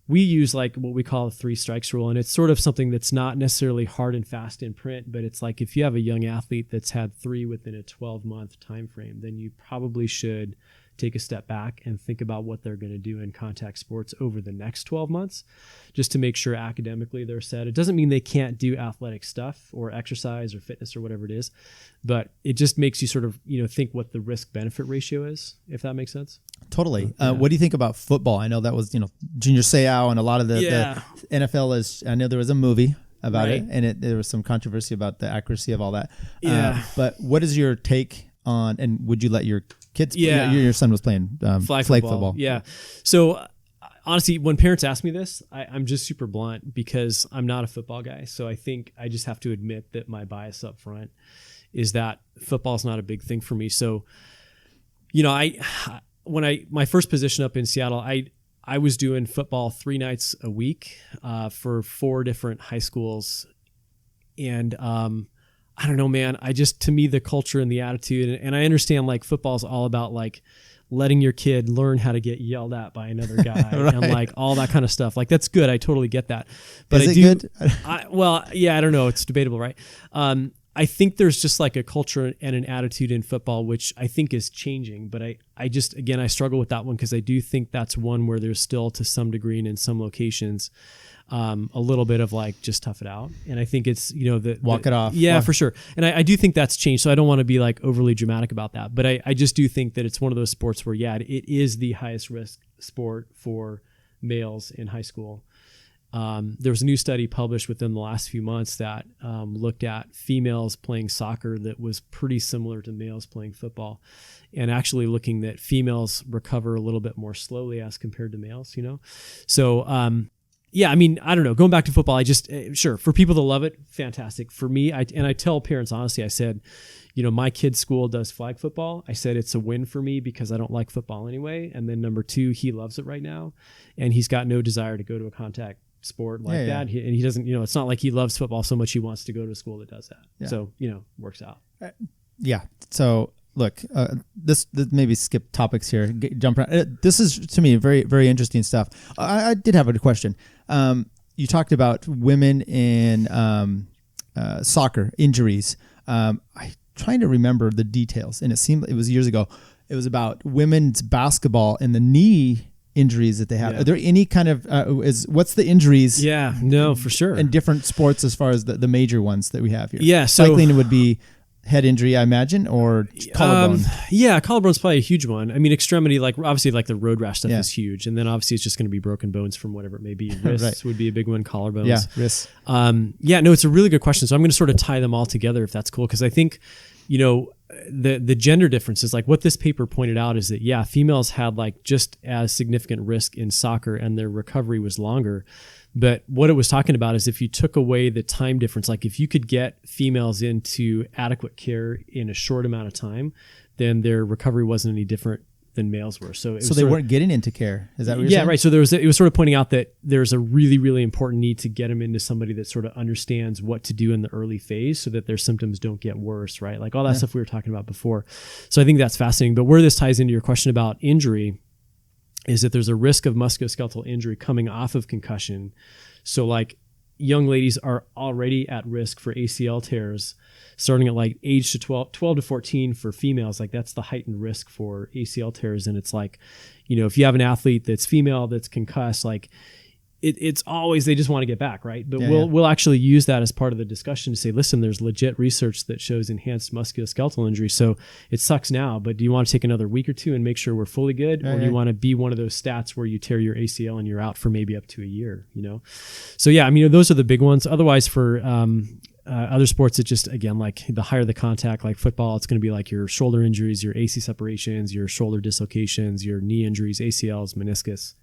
We use like what we call a 3 strikes rule, and it's sort of something that's not necessarily hard and fast in print, but it's like if you have a young athlete that's had 3 within a 12-month time frame, then you probably should take a step back and think about what they're going to do in contact sports over the next 12 months, just to make sure academically they're set. It doesn't mean they can't do athletic stuff or exercise or fitness or whatever it is, but it just makes you sort of, think what the risk benefit ratio is, if that makes sense. Totally. What do you think about football? I know that was, Junior Seau and a lot of the NFL is, I know there was a movie about it, and there was some controversy about the accuracy of all that. But what is your take on, and would you let your kids, your son was playing flag football. Yeah. So honestly, when parents ask me this, I'm just super blunt because I'm not a football guy. So I think I just have to admit that my bias up front is that football is not a big thing for me. So, my first position up in Seattle, I was doing football 3 nights a week for 4 different high schools. And I don't know, man, to me, the culture and the attitude, and I understand like football is all about like letting your kid learn how to get yelled at by another guy and like all that kind of stuff. Like that's good. I totally get that. But is it good? I don't know. It's debatable, right? I think there's just like a culture and an attitude in football, which I think is changing. But I struggle with that one because I do think that's one where there's still, to some degree and in some locations, a little bit of like just tough it out. And I think it's, walk it off. Yeah, for sure. And I do think that's changed. So I don't want to be like overly dramatic about that. But I just do think that it's one of those sports where, it is the highest risk sport for males in high school. There was a new study published within the last few months that looked at females playing soccer that was pretty similar to males playing football, and actually looking that females recover a little bit more slowly as compared to males, So, I mean, I don't know. Going back to football, I just, sure, for people that love it, fantastic. For me, I tell parents, honestly, I said, my kid's school does flag football. I said it's a win for me because I don't like football anyway. And then number 2, he loves it right now, and he's got no desire to go to a contact sport like that. He doesn't, it's not like he loves football so much he wants to go to a school that does that. Yeah. So, works out. So look, this maybe skip topics here, jump around. This is, to me, very, very interesting stuff. I did have a question. You talked about women in soccer injuries. I'm trying to remember the details, and it was years ago. It was about women's basketball and the knee injuries that they have. Are there any kind of what's the injuries? No, for sure. In different sports as far as the major ones that we have here. So cycling would be head injury, I imagine, or collarbone? Yeah, collarbone's probably a huge one. I mean, extremity, like obviously like the road rash stuff is huge. And then obviously it's just going to be broken bones from whatever it may be. Wrists would be a big one, collarbones. Yeah, wrists. No, it's a really good question. So I'm going to sort of tie them all together if that's cool. Because I think, the gender differences, like what this paper pointed out is that, females had like just as significant risk in soccer and their recovery was longer. But what it was talking about is if you took away the time difference, like if you could get females into adequate care in a short amount of time, then their recovery wasn't any different than males were. So they weren't getting into care. Is that what you're saying? Yeah, right. So it was sort of pointing out that there's a really, really important need to get them into somebody that sort of understands what to do in the early phase so that their symptoms don't get worse, right? Like all that stuff we were talking about before. So I think that's fascinating. But where this ties into your question about injury is that there's a risk of musculoskeletal injury coming off of concussion. So like young ladies are already at risk for ACL tears starting at like age to 12 to 14 for females. Like that's the heightened risk for ACL tears. And it's like, if you have an athlete that's female, that's concussed, like it's always, they just want to get back. Right. But we'll actually use that as part of the discussion to say, listen, there's legit research that shows enhanced musculoskeletal injury. So it sucks now, but do you want to take another week or two and make sure we're fully good? Or do you want to be one of those stats where you tear your ACL and you're out for maybe up to a year, So those are the big ones. Otherwise for, other sports, it just, again, like the higher the contact, like football, it's going to be like your shoulder injuries, your AC separations, your shoulder dislocations, your knee injuries, ACLs, meniscus.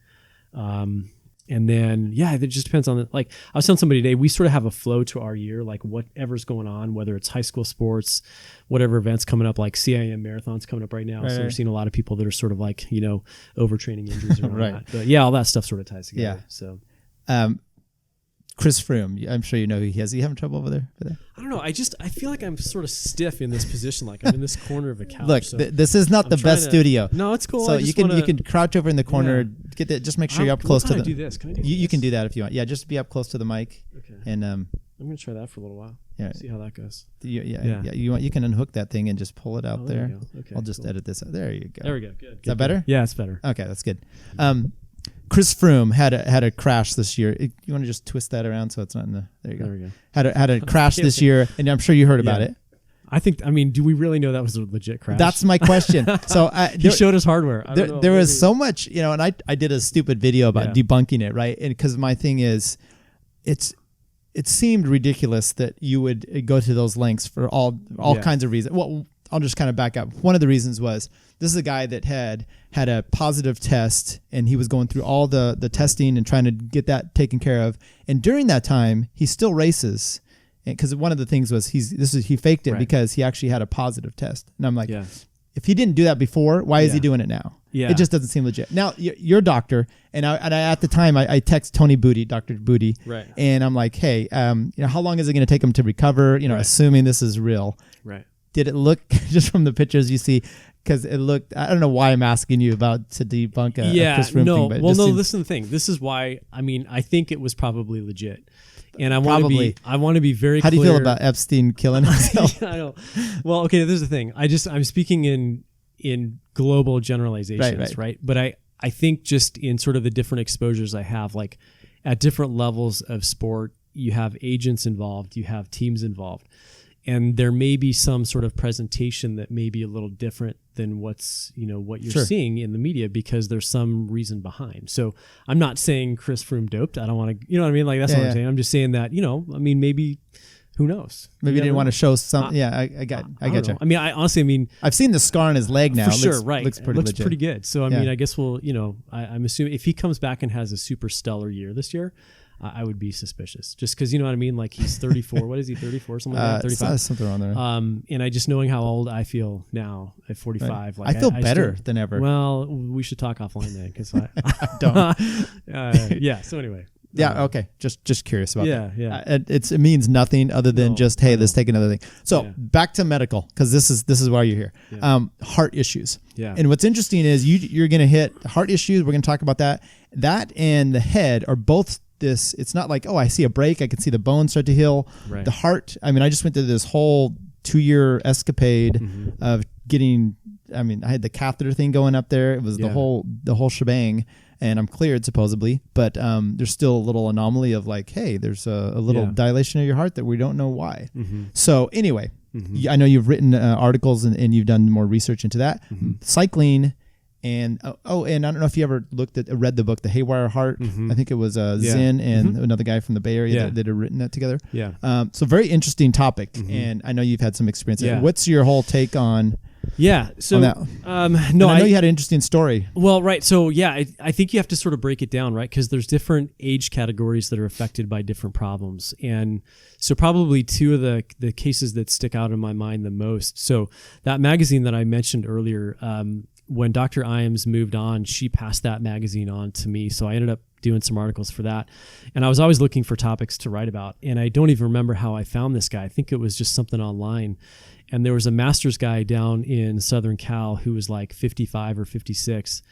And then, it just depends on like I was telling somebody today, we sort of have a flow to our year, like whatever's going on, whether it's high school sports, whatever events coming up, like CIM marathons coming up right now. So we're seeing a lot of people that are sort of like, overtraining injuries around that. But all that stuff sort of ties together. So, Chris Froome, I'm sure you know who he is. Are you having trouble over there? I don't know. I feel like I'm sort of stiff in this position. Like I'm in this corner of a couch. Look, this is not the best studio. No, it's cool. So you can crouch over in the corner. Get that. Just make sure you're up close to the. Do this? Can I do you can do that if you want. Yeah, just be up close to the mic. Okay. And I'm gonna try that for a little while. Yeah. See how that goes. Yeah. You can unhook that thing and just pull it out there. Okay. I'll just edit this out. There you go. There we go. Good. Is that better? Yeah, it's better. Okay, that's good. Chris Froome had a crash this year. You want to just twist that around so it's not in the. There you go. There we go. Had a crash this year, and I'm sure you heard about it. Do we really know that was a legit crash? That's my question. So he showed us hardware. There was so much, and I did a stupid video about debunking it, right? And because my thing is, it seemed ridiculous that you would go to those lengths for all kinds of reasons. Well, I'll just kind of back up. One of the reasons was this is a guy that had a positive test, and he was going through all the testing and trying to get that taken care of. And during that time, he still races, because one of the things was he faked it because he actually had a positive test. And I'm like, if he didn't do that before, why is he doing it now? Yeah. It just doesn't seem legit. Now you're a doctor, and I at the time I text Tony Booty, Dr. Booty, and I'm like, hey, how long is it going to take him to recover? Assuming this is real. Right. Did it look, just from the pictures you see, because it looked, I don't know why I'm asking you about to debunk a Chris Froome thing. But listen to the thing. This is why, I think it was probably legit. And I want to be very clear. How do you feel about Epstein killing himself? I know. Well, okay, there's the thing. I'm speaking in global generalizations, right? But I think just in sort of the different exposures I have, like at different levels of sport, you have agents involved, you have teams involved. And there may be some sort of presentation that may be a little different than what you're seeing in the media because there's some reason behind. So I'm not saying Chris Froome doped. I don't want to, you know what I mean? Like that's what I'm saying. I'm just saying that, maybe, who knows? Maybe he didn't want to show some. I got you. I honestly, I've seen the scar on his leg now. For sure, right. Looks pretty legit. Pretty good. So I guess we'll, I'm assuming if he comes back and has a super stellar year this year, I would be suspicious just because, you know what I mean? Like he's 34. What is he, 34? Something like that? 35? Something around there. And I just knowing how old I feel now at 45. Right. Like I feel better than ever. Well, we should talk offline then because I don't. So anyway. Yeah. Okay. Just curious about that. Yeah. It means nothing other than let's take another thing. So back to medical, because this is why you're here. Yeah. Heart issues. Yeah. And what's interesting is you're going to hit heart issues. We're going to talk about that. That and the head are both this. It's not like, I see a break, I can see the bones start to heal. Right. The heart, I just went through this whole 2-year escapade of getting, I had the catheter thing going up there. It was the whole shebang, and I'm cleared supposedly, but there's still a little anomaly of like, hey, there's a little dilation of your heart that we don't know why. So anyway, I know you've written articles and you've done more research into that. Cycling. And and I don't know if you ever read the book, The Haywire Heart. I think it was Zinn and another guy from the Bay Area that had written that together. Yeah. So very interesting topic, and I know you've had some experience. Yeah. What's your whole take on? Yeah. So on that? no, I know you had an interesting story. Well, right. So yeah, I think you have to sort of break it down, right? Because there's different age categories that are affected by different problems, and so probably two of the cases that stick out in my mind the most. So that magazine that I mentioned earlier. When Dr. Iams moved on, she passed that magazine on to me. So I ended up doing some articles for that. And I was always looking for topics to write about. And I don't even remember how I found this guy. I think it was just something online. And there was a master's guy down in Southern Cal who was like 55 or 56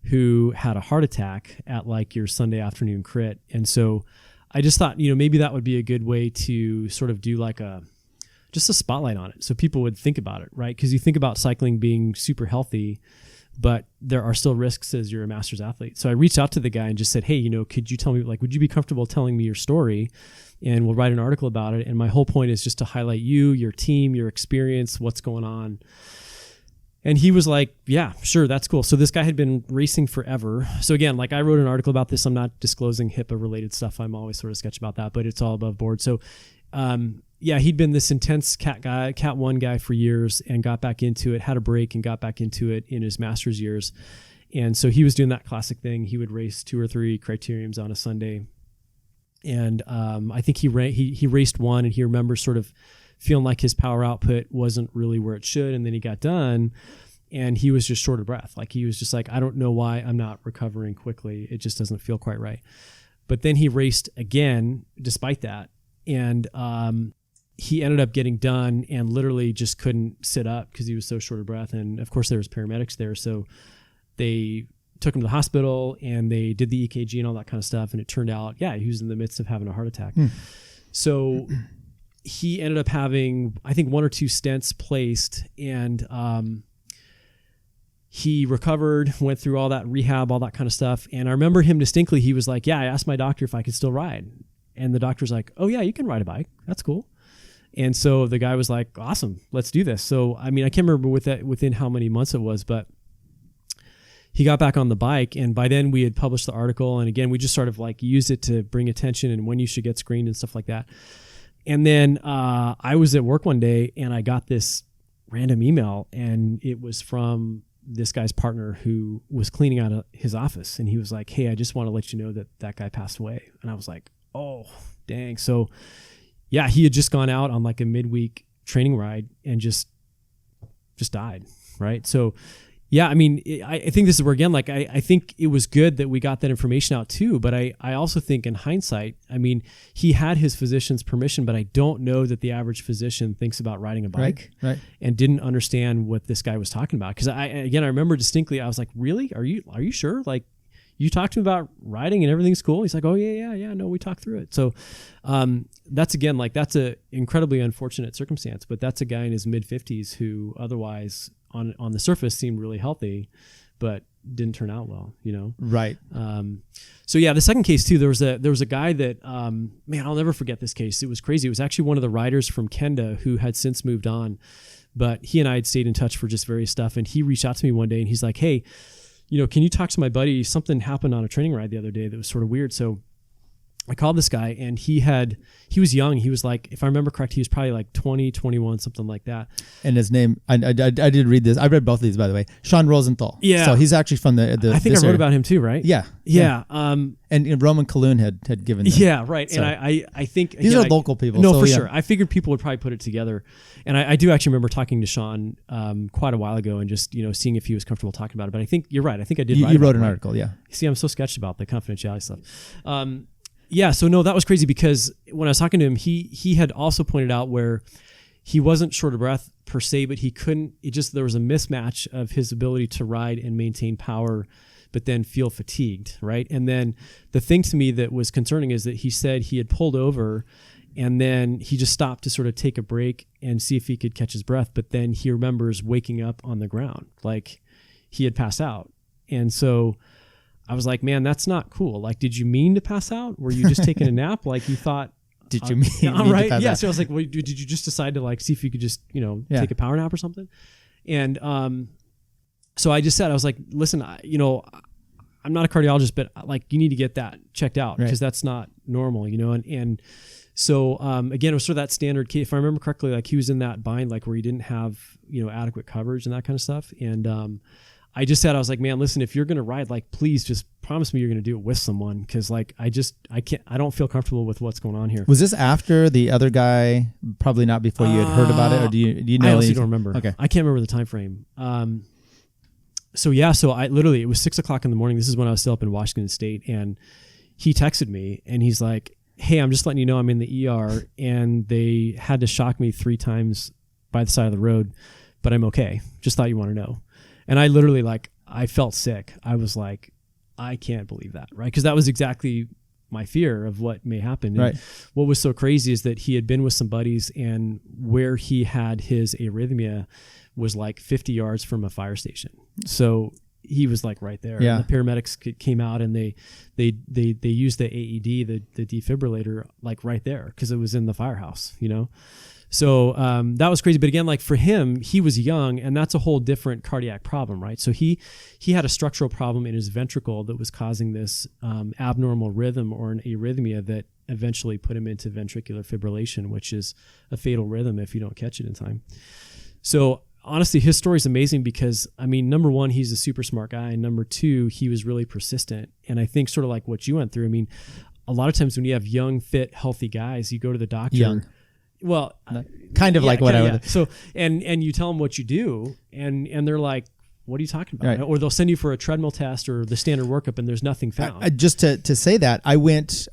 who had a heart attack at like your Sunday afternoon crit. And so I just thought, maybe that would be a good way to sort of do like just a spotlight on it so people would think about it, right? Because you think about cycling being super healthy, but there are still risks as you're a master's athlete. So I reached out to the guy and just said, hey, could you tell me, like, would you be comfortable telling me your story? And we'll write an article about it. And my whole point is just to highlight you, your team, your experience, what's going on. And he was like, yeah, sure, that's cool. So this guy had been racing forever. So again, like I wrote an article about this. I'm not disclosing HIPAA related stuff. I'm always sort of sketchy about that, but it's all above board. So, yeah, he'd been this intense Cat 1 guy for years and got back into it, had a break and got back into it in his master's years. And so he was doing that classic thing. He would race 2 or 3 criteriums on a Sunday. And I think he raced one, and he remembers sort of feeling like his power output wasn't really where it should. And then he got done and he was just short of breath. Like he was just like, I don't know why I'm not recovering quickly. It just doesn't feel quite right. But then he raced again, despite that. And he ended up getting done and literally just couldn't sit up because he was so short of breath. And of course there was paramedics there. So they took him to the hospital and they did the EKG and all that kind of stuff. And it turned out, yeah, he was in the midst of having a heart attack. So he ended up having, I think, 1 or 2 stents placed, and he recovered, went through all that rehab, all that kind of stuff. And I remember him distinctly. He was like, yeah, I asked my doctor if I could still ride. And the doctor's like, oh yeah, you can ride a bike. That's cool. And so the guy was like, awesome, let's do this. So, I mean, I can't remember within how many months it was, but he got back on the bike. And by then we had published the article. And again, we just sort of like used it to bring attention and when you should get screened and stuff like that. And then I was at work one day and I got this random email, and it was from this guy's partner who was cleaning out his office. And he was like, hey, I just want to let you know that guy passed away. And I was like, oh, dang. So yeah, he had just gone out on like a midweek training ride and just died. Right. So yeah, I mean, I think this is where, again, like I think it was good that we got that information out too. But I also think in hindsight, I mean, he had his physician's permission, but I don't know that the average physician thinks about riding a bike right. and didn't understand what this guy was talking about. Because I remember distinctly, I was like, really? Are you sure? Like, you talked to him about riding and everything's cool? He's like, oh yeah. No, we talked through it. So that's a incredibly unfortunate circumstance, but that's a guy in his mid-50s who otherwise on the surface seemed really healthy, but didn't turn out well, Right. So yeah, the second case too, there was a guy that, man, I'll never forget this case. It was crazy. It was actually one of the riders from Kenda who had since moved on, but he and I had stayed in touch for just various stuff. And he reached out to me one day and he's like, hey, can you talk to my buddy? Something happened on a training ride the other day that was sort of weird. So I called this guy, and he was young. He was like, if I remember correct, he was probably like 20, 21, something like that. And his name, I did read this. I read both of these, by the way. Sean Rosenthal. Yeah. So he's actually from the I think I wrote about him too, right? Yeah. Yeah. And Roman Kalun had given them. Yeah, right. So. And I think these are local people. No, so, for yeah. sure. I figured people would probably put it together. And I do actually remember talking to Sean quite a while ago and just, seeing if he was comfortable talking about it. But I think you're right. I think I did. You wrote an article, yeah. See, I'm so sketched about the confidentiality stuff. Yeah, so no, that was crazy because when I was talking to him, he had also pointed out where he wasn't short of breath per se, but there was a mismatch of his ability to ride and maintain power, but then feel fatigued, right? And then the thing to me that was concerning is that he said he had pulled over and then he just stopped to sort of take a break and see if he could catch his breath, but then he remembers waking up on the ground, like he had passed out. And so I was like, man, that's not cool. Like, did you mean to pass out? Were you just taking a nap? Like you thought did you mean? Right. Yeah. So I was like, well, did you just decide to like see if you could just, take a power nap or something? And so I just said, I was like, listen, I'm not a cardiologist, but like you need to get that checked out because that's not normal, and so again, it was sort of that standard case. If I remember correctly, like he was in that bind, like where he didn't have, adequate coverage and that kind of stuff. And I just said, I was like, man, listen, if you're going to ride, like, please just promise me you're going to do it with someone. Cause like, I don't feel comfortable with what's going on here. Was this after the other guy? Probably not before you had heard about it, or do you know? I honestly don't remember. Okay. I can't remember the time frame. So I literally, it was 6 o'clock in the morning. This is when I was still up in Washington State, and he texted me and he's like, hey, I'm just letting you know I'm in the ER and they had to shock me 3 times by the side of the road, but I'm okay. Just thought you want to know. And I literally I felt sick. I was like, I can't believe that. Right. Cause that was exactly my fear of what may happen. Right. And what was so crazy is that he had been with some buddies, and where he had his arrhythmia was like 50 yards from a fire station. So he was like right there. Yeah. And the paramedics came out and they used the AED, the defibrillator, like right there, because it was in the firehouse, So that was crazy. But again, like for him, he was young, and that's a whole different cardiac problem, right? So he had a structural problem in his ventricle that was causing this abnormal rhythm or an arrhythmia that eventually put him into ventricular fibrillation, which is a fatal rhythm if you don't catch it in time. So honestly, his story is amazing because, I mean, number one, he's a super smart guy. And number two, he was really persistent. And I think sort of like what you went through, I mean, a lot of times when you have young, fit, healthy guys, you go to the doctor. Young. Well, kind of like what I would. Yeah. So, and you tell them what you do, and they're like, what are you talking about? Right. Or they'll send you for a treadmill test or the standard workup, and there's nothing found. Just to say that, I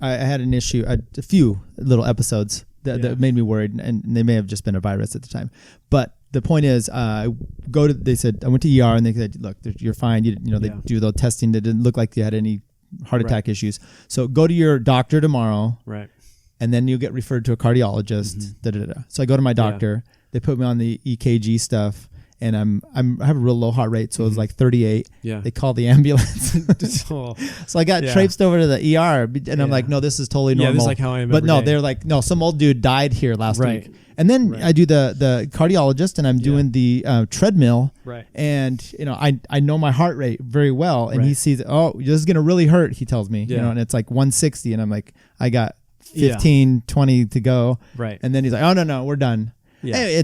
had an issue, a few little episodes that made me worried, and they may have just been a virus at the time. But the point is, they said, I went to ER, and they said, look, you're fine. They do the testing. That didn't look like you had any heart attack issues. So go to your doctor tomorrow. Right. And then you get referred to a cardiologist. Mm-hmm. So I go to my doctor. They put me on the EKG stuff, and I have a real low heart rate, so it was like 38. Yeah. They called the ambulance. So I got traipsed over to the ER, and I'm like, no, this is totally normal. Yeah, this is like how I am. But no, they're like, no, some old dude died here last week. And then I do the cardiologist, and I'm doing the treadmill. Right. And I know my heart rate very well, and he sees, oh, this is gonna really hurt. He tells me, and it's like 160, and I'm like, I got 15, 20 to go. Right. And then he's like, oh, no, we're done. Yeah. Anyway,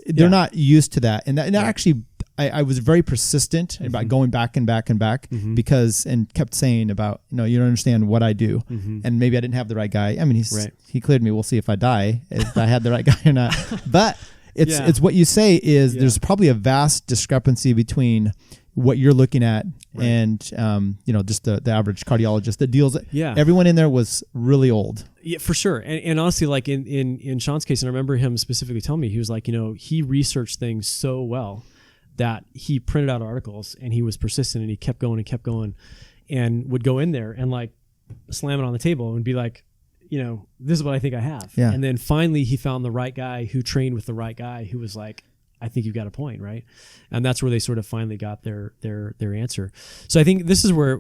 they're not used to that. And actually, I was very persistent about going back and back and back because, and kept saying about, you don't understand what I do. And maybe I didn't have the right guy. I mean, he cleared me. We'll see if I die, if I had the right guy or not. But it's what you say is there's probably a vast discrepancy between what you're looking at and just the average cardiologist that deals. Everyone in there was really old. Yeah, for sure. And honestly, like in Sean's case, and I remember him specifically telling me, he was like, he researched things so well that he printed out articles, and he was persistent, and he kept going and would go in there and like slam it on the table and be like, this is what I think I have. Yeah. And then finally he found the right guy who trained with the right guy who was like, I think you've got a point, right? And that's where they sort of finally got their answer. So I think this is where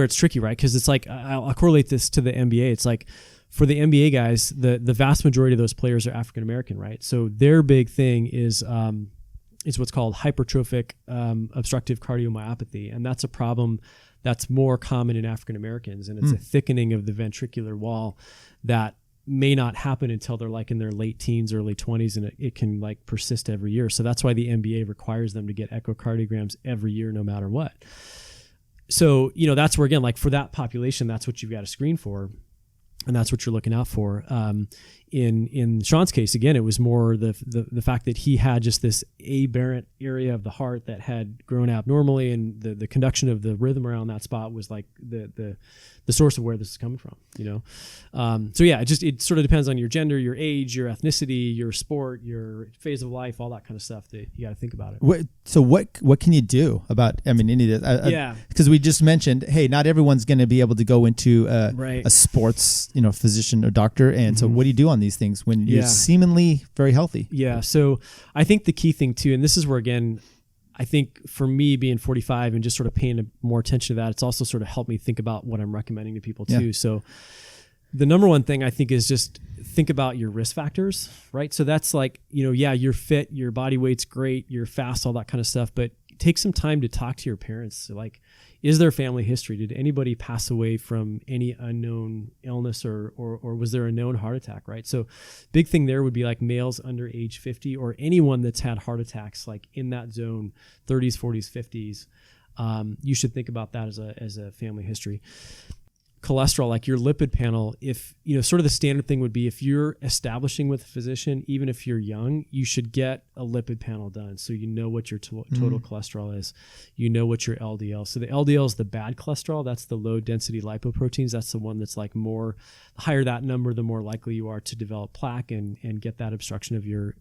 it's tricky, right? Because it's like, I'll correlate this to the NBA. It's like, for the NBA guys, the vast majority of those players are African American, right? So their big thing is what's called hypertrophic obstructive cardiomyopathy, and that's a problem that's more common in African Americans, and it's a thickening of the ventricular wall that may not happen until they're like in their late teens, early 20s, and it can like persist every year. So that's why the NBA requires them to get echocardiograms every year, no matter what. So, that's where, again, like for that population, that's what you've got to screen for. And that's what you're looking out for. In Sean's case, again, it was more the fact that he had just this aberrant area of the heart that had grown abnormally, and the conduction of the rhythm around that spot was like the source of where this is coming from. So yeah, it sort of depends on your gender, your age, your ethnicity, your sport, your phase of life, all that kind of stuff that you got to think about it. So what can you do about? I mean, any of this? Because we just mentioned, hey, not everyone's going to be able to go into a sports, physician or doctor, and so what do you do on these things when you're seemingly very healthy? Yeah. So I think the key thing too, and this is where, again, I think for me being 45 and just sort of paying more attention to that, it's also sort of helped me think about what I'm recommending to people too. So the number one thing I think is just think about your risk factors, right? So that's like, yeah, you're fit, your body weight's great, you're fast, all that kind of stuff, but take some time to talk to your parents. So like, is there family history? Did anybody pass away from any unknown illness or was there a known heart attack, right? So big thing there would be like males under age 50 or anyone that's had heart attacks like in that zone, 30s, 40s, 50s. You should think about that as a family history. Cholesterol, like your lipid panel, if, sort of the standard thing would be if you're establishing with a physician, even if you're young, you should get a lipid panel done. So you know what your total cholesterol is, you know what your LDL. So the LDL is the bad cholesterol. That's the low density lipoproteins. That's the one that's like more, the higher that number, the more likely you are to develop plaque and get that obstruction of your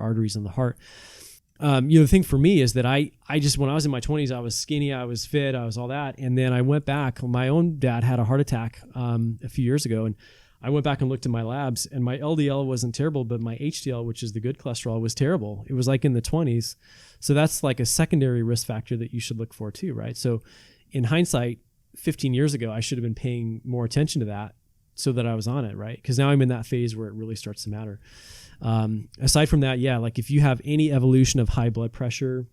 arteries in the heart. The thing for me is that I just, when I was in my 20s, I was skinny, I was fit, I was all that. And then I went back, my own dad had a heart attack a few years ago. And I went back and looked at my labs and my LDL wasn't terrible, but my HDL, which is the good cholesterol, was terrible. It was like in the 20s. So that's like a secondary risk factor that you should look for too, right? So in hindsight, 15 years ago, I should have been paying more attention to that so that I was on it, right? Because now I'm in that phase where it really starts to matter. Aside from that, yeah, like if you have any evolution of high blood pressure,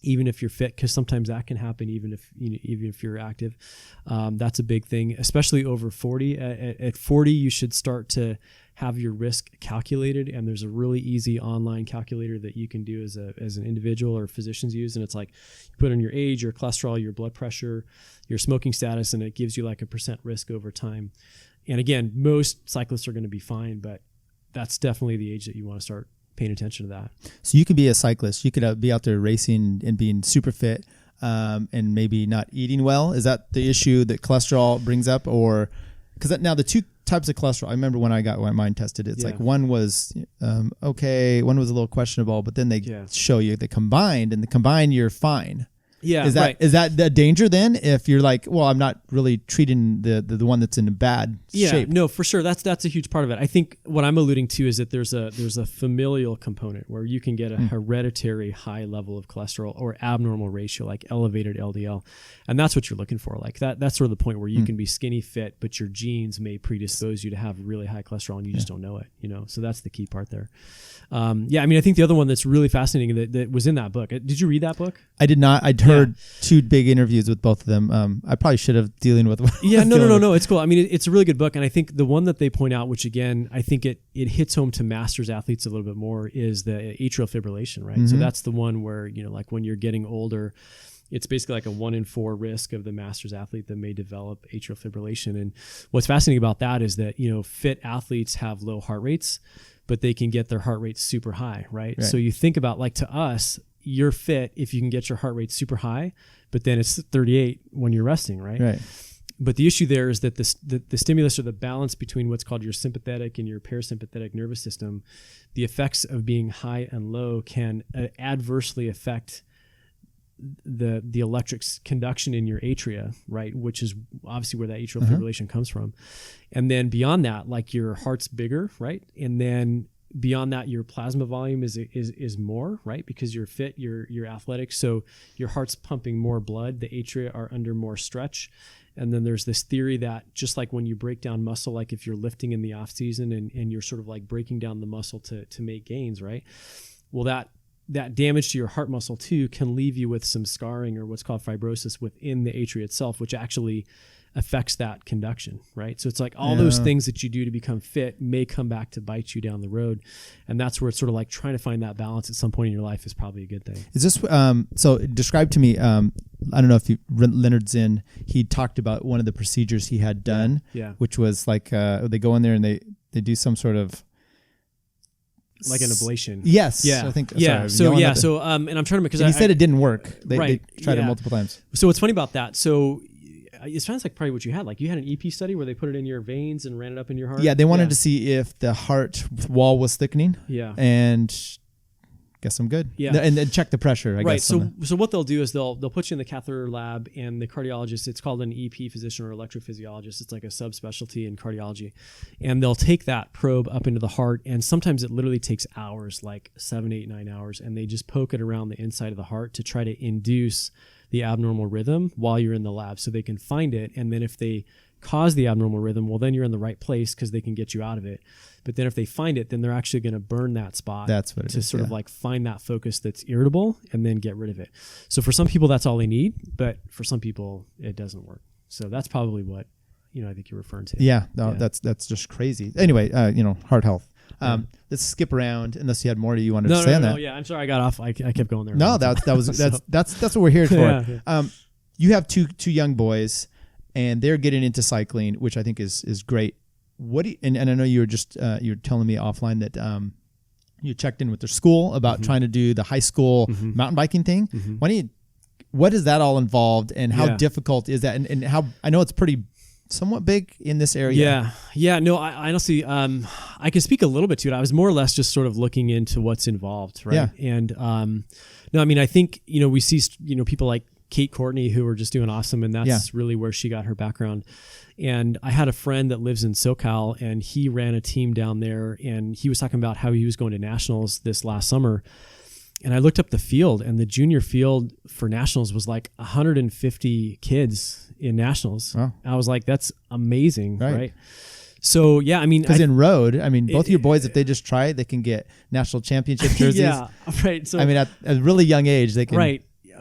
even if you're fit, because sometimes that can happen even if you're active, that's a big thing, especially over 40. At 40, you should start to have your risk calculated, and there's a really easy online calculator that you can do as an individual or physicians use, and it's like you put in your age, your cholesterol, your blood pressure, your smoking status, and it gives you like a % risk over time. And again, most cyclists are going to be fine, but that's definitely the age that you want to start paying attention to that. So you could be a cyclist. You could be out there racing and being super fit and maybe not eating well. Is that the issue that cholesterol brings up? Or because now the two types of cholesterol, I remember when I got mine tested, it's like one was okay, one was a little questionable, but then they show you the combined, and the combined you're fine. Yeah, is that right. Is that the danger then? If you're like, well, I'm not really treating the one that's in a bad shape. No, for sure. That's a huge part of it. I think what I'm alluding to is that there's a familial component where you can get a hereditary high level of cholesterol or abnormal ratio, like elevated LDL, and that's what you're looking for. Like that's sort of the point where you can be skinny fit, but your genes may predispose you to have really high cholesterol, and you just don't know it. So that's the key part there. I think the other one that's really fascinating that was in that book. Did you read that book? I did not. I'd heard two big interviews with both of them. I probably should have dealing with. No. It's cool. I mean, it's a really good book, and I think the one that they point out, which again, I think it hits home to masters athletes a little bit more, is the atrial fibrillation, right? So that's the one where like when you're getting older, it's basically like a 1 in 4 risk of the masters athlete that may develop atrial fibrillation. And what's fascinating about that is that fit athletes have low heart rates, but they can get their heart rate super high, right? So you think about, like, to us, you're fit if you can get your heart rate super high, but then it's 38 when you're resting, right? But the issue there is that the stimulus, or the balance between what's called your sympathetic and your parasympathetic nervous system, the effects of being high and low can adversely affect the electric conduction in your atria, right? Which is obviously where that atrial fibrillation comes from. And then beyond that, like, your heart's bigger, right? And then beyond that, your plasma volume is more, right? Because you're fit, you're athletic, so your heart's pumping more blood, the atria are under more stretch. And then there's this theory that just like when you break down muscle, like if you're lifting in the off season and you're sort of like breaking down the muscle to make gains, right? Well, that damage to your heart muscle too can leave you with some scarring, or what's called fibrosis, within the atria itself, which actually affects that conduction, right? So it's like all those things that you do to become fit may come back to bite you down the road. And that's where it's sort of like trying to find that balance at some point in your life is probably a good thing. Is this, so describe to me, I don't know if Leonard Zinn, he talked about one of the procedures he had done, which was like, they go in there and they do some sort of, like an ablation. Yes. Yeah. I think. Yeah. Sorry, and I'm trying to, because he said it didn't work. They tried it multiple times. So what's funny about that? So it sounds like probably what you had. Like, you had an EP study where they put it in your veins and ran it up in your heart. Yeah. They wanted to see if the heart wall was thickening. Yeah. And guess I'm good. Yeah. And then check the pressure, I guess. So what they'll do is they'll put you in the catheter lab, and the cardiologist, it's called an EP physician or electrophysiologist. It's like a subspecialty in cardiology. And they'll take that probe up into the heart, and sometimes it literally takes hours, like 7, 8, 9 hours, and they just poke it around the inside of the heart to try to induce the abnormal rhythm while you're in the lab, so they can find it. And then if they cause the abnormal rhythm, well, then you're in the right place because they can get you out of it. But then if they find it, then they're actually going to burn that spot. That's what it to is, sort of like find that focus that's irritable and then get rid of it. So for some people, that's all they need. But for some people, it doesn't work. So that's probably what, I think you're referring to. Yeah, no, that's just crazy. Anyway, heart health. Let's skip around unless you had more you wanted to say on that. No, yeah, I'm sorry I got off. I kept going there. No, that's what we're here for. Yeah. You have two young boys, and they're getting into cycling, which I think is great. What do you, and I know you were just you were telling me offline that you checked in with their school about trying to do the high school mountain biking thing. What is that all involved, and how difficult is that, and how I know it's pretty somewhat big in this area. Yeah. No, I honestly, I can speak a little bit to it. I was more or less just sort of looking into what's involved, right? Yeah. And no, I mean, I think we see people like Kate Courtney who are just doing awesome, and that's really where she got her background. And I had a friend that lives in SoCal, and he ran a team down there, and he was talking about how he was going to nationals this last summer. And I looked up the field, and the junior field for nationals was like 150 kids in nationals. Wow. I was like, that's amazing, right? So, yeah, I mean... Because in road, I mean, both of your boys, if they just try it, they can get national championship jerseys. Yeah, right. So, I mean, at a really young age, they can...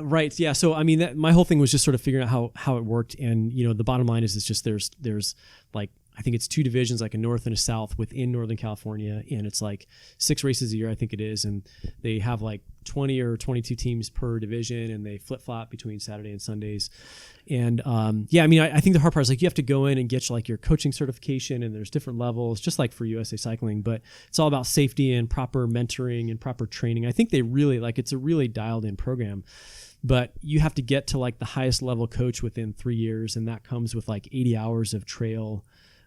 Right. Yeah. So, I mean, my whole thing was just sort of figuring out how it worked. And, the bottom line is it's just there's like, I think it's 2 divisions, like a north and a south within Northern California. And it's like 6 races a year, I think it is. And they have like 20 or 22 teams per division, and they flip flop between Saturday and Sundays. And I mean, I think the hard part is like you have to go in and get your coaching certification, and there's different levels, just like for USA Cycling, but it's all about safety and proper mentoring and proper training. I think they really it's a really dialed in program. But you have to get to like the highest level coach within 3 years, and that comes with like 80 hours of trail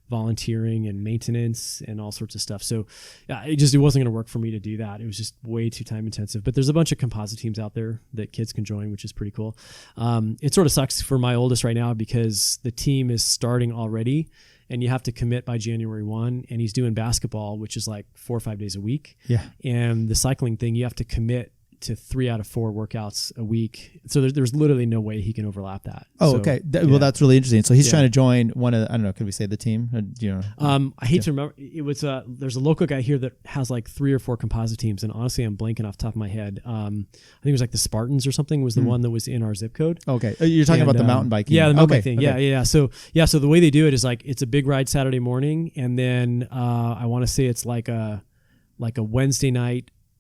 volunteering and maintenance and all sorts of stuff. So it wasn't going to work for me to do that. It was just way too time intensive. But there's a bunch of composite teams out there that kids can join, which is pretty cool. It sort of sucks for my oldest right now because the team is starting already, and you have to commit by January 1, and he's doing basketball, which is like 4 or 5 days a week. Yeah. And the cycling thing, you have to commit to 3 out of 4 workouts a week. So there's literally no way he can overlap that. Oh, okay. Well, that's really interesting. So he's trying to join one of, I don't know, could we say the team? Or, do you know? I hate to remember. It was there's a local guy here that has like 3 or 4 composite teams, and honestly, I'm blanking off the top of my head. I think it was like the Spartans or something was the one that was in our zip code. Okay. You're talking about the mountain biking. Yeah, the mountain bike thing. Okay. Yeah. So the way they do it is like it's a big ride Saturday morning, and then I want to say it's like a Wednesday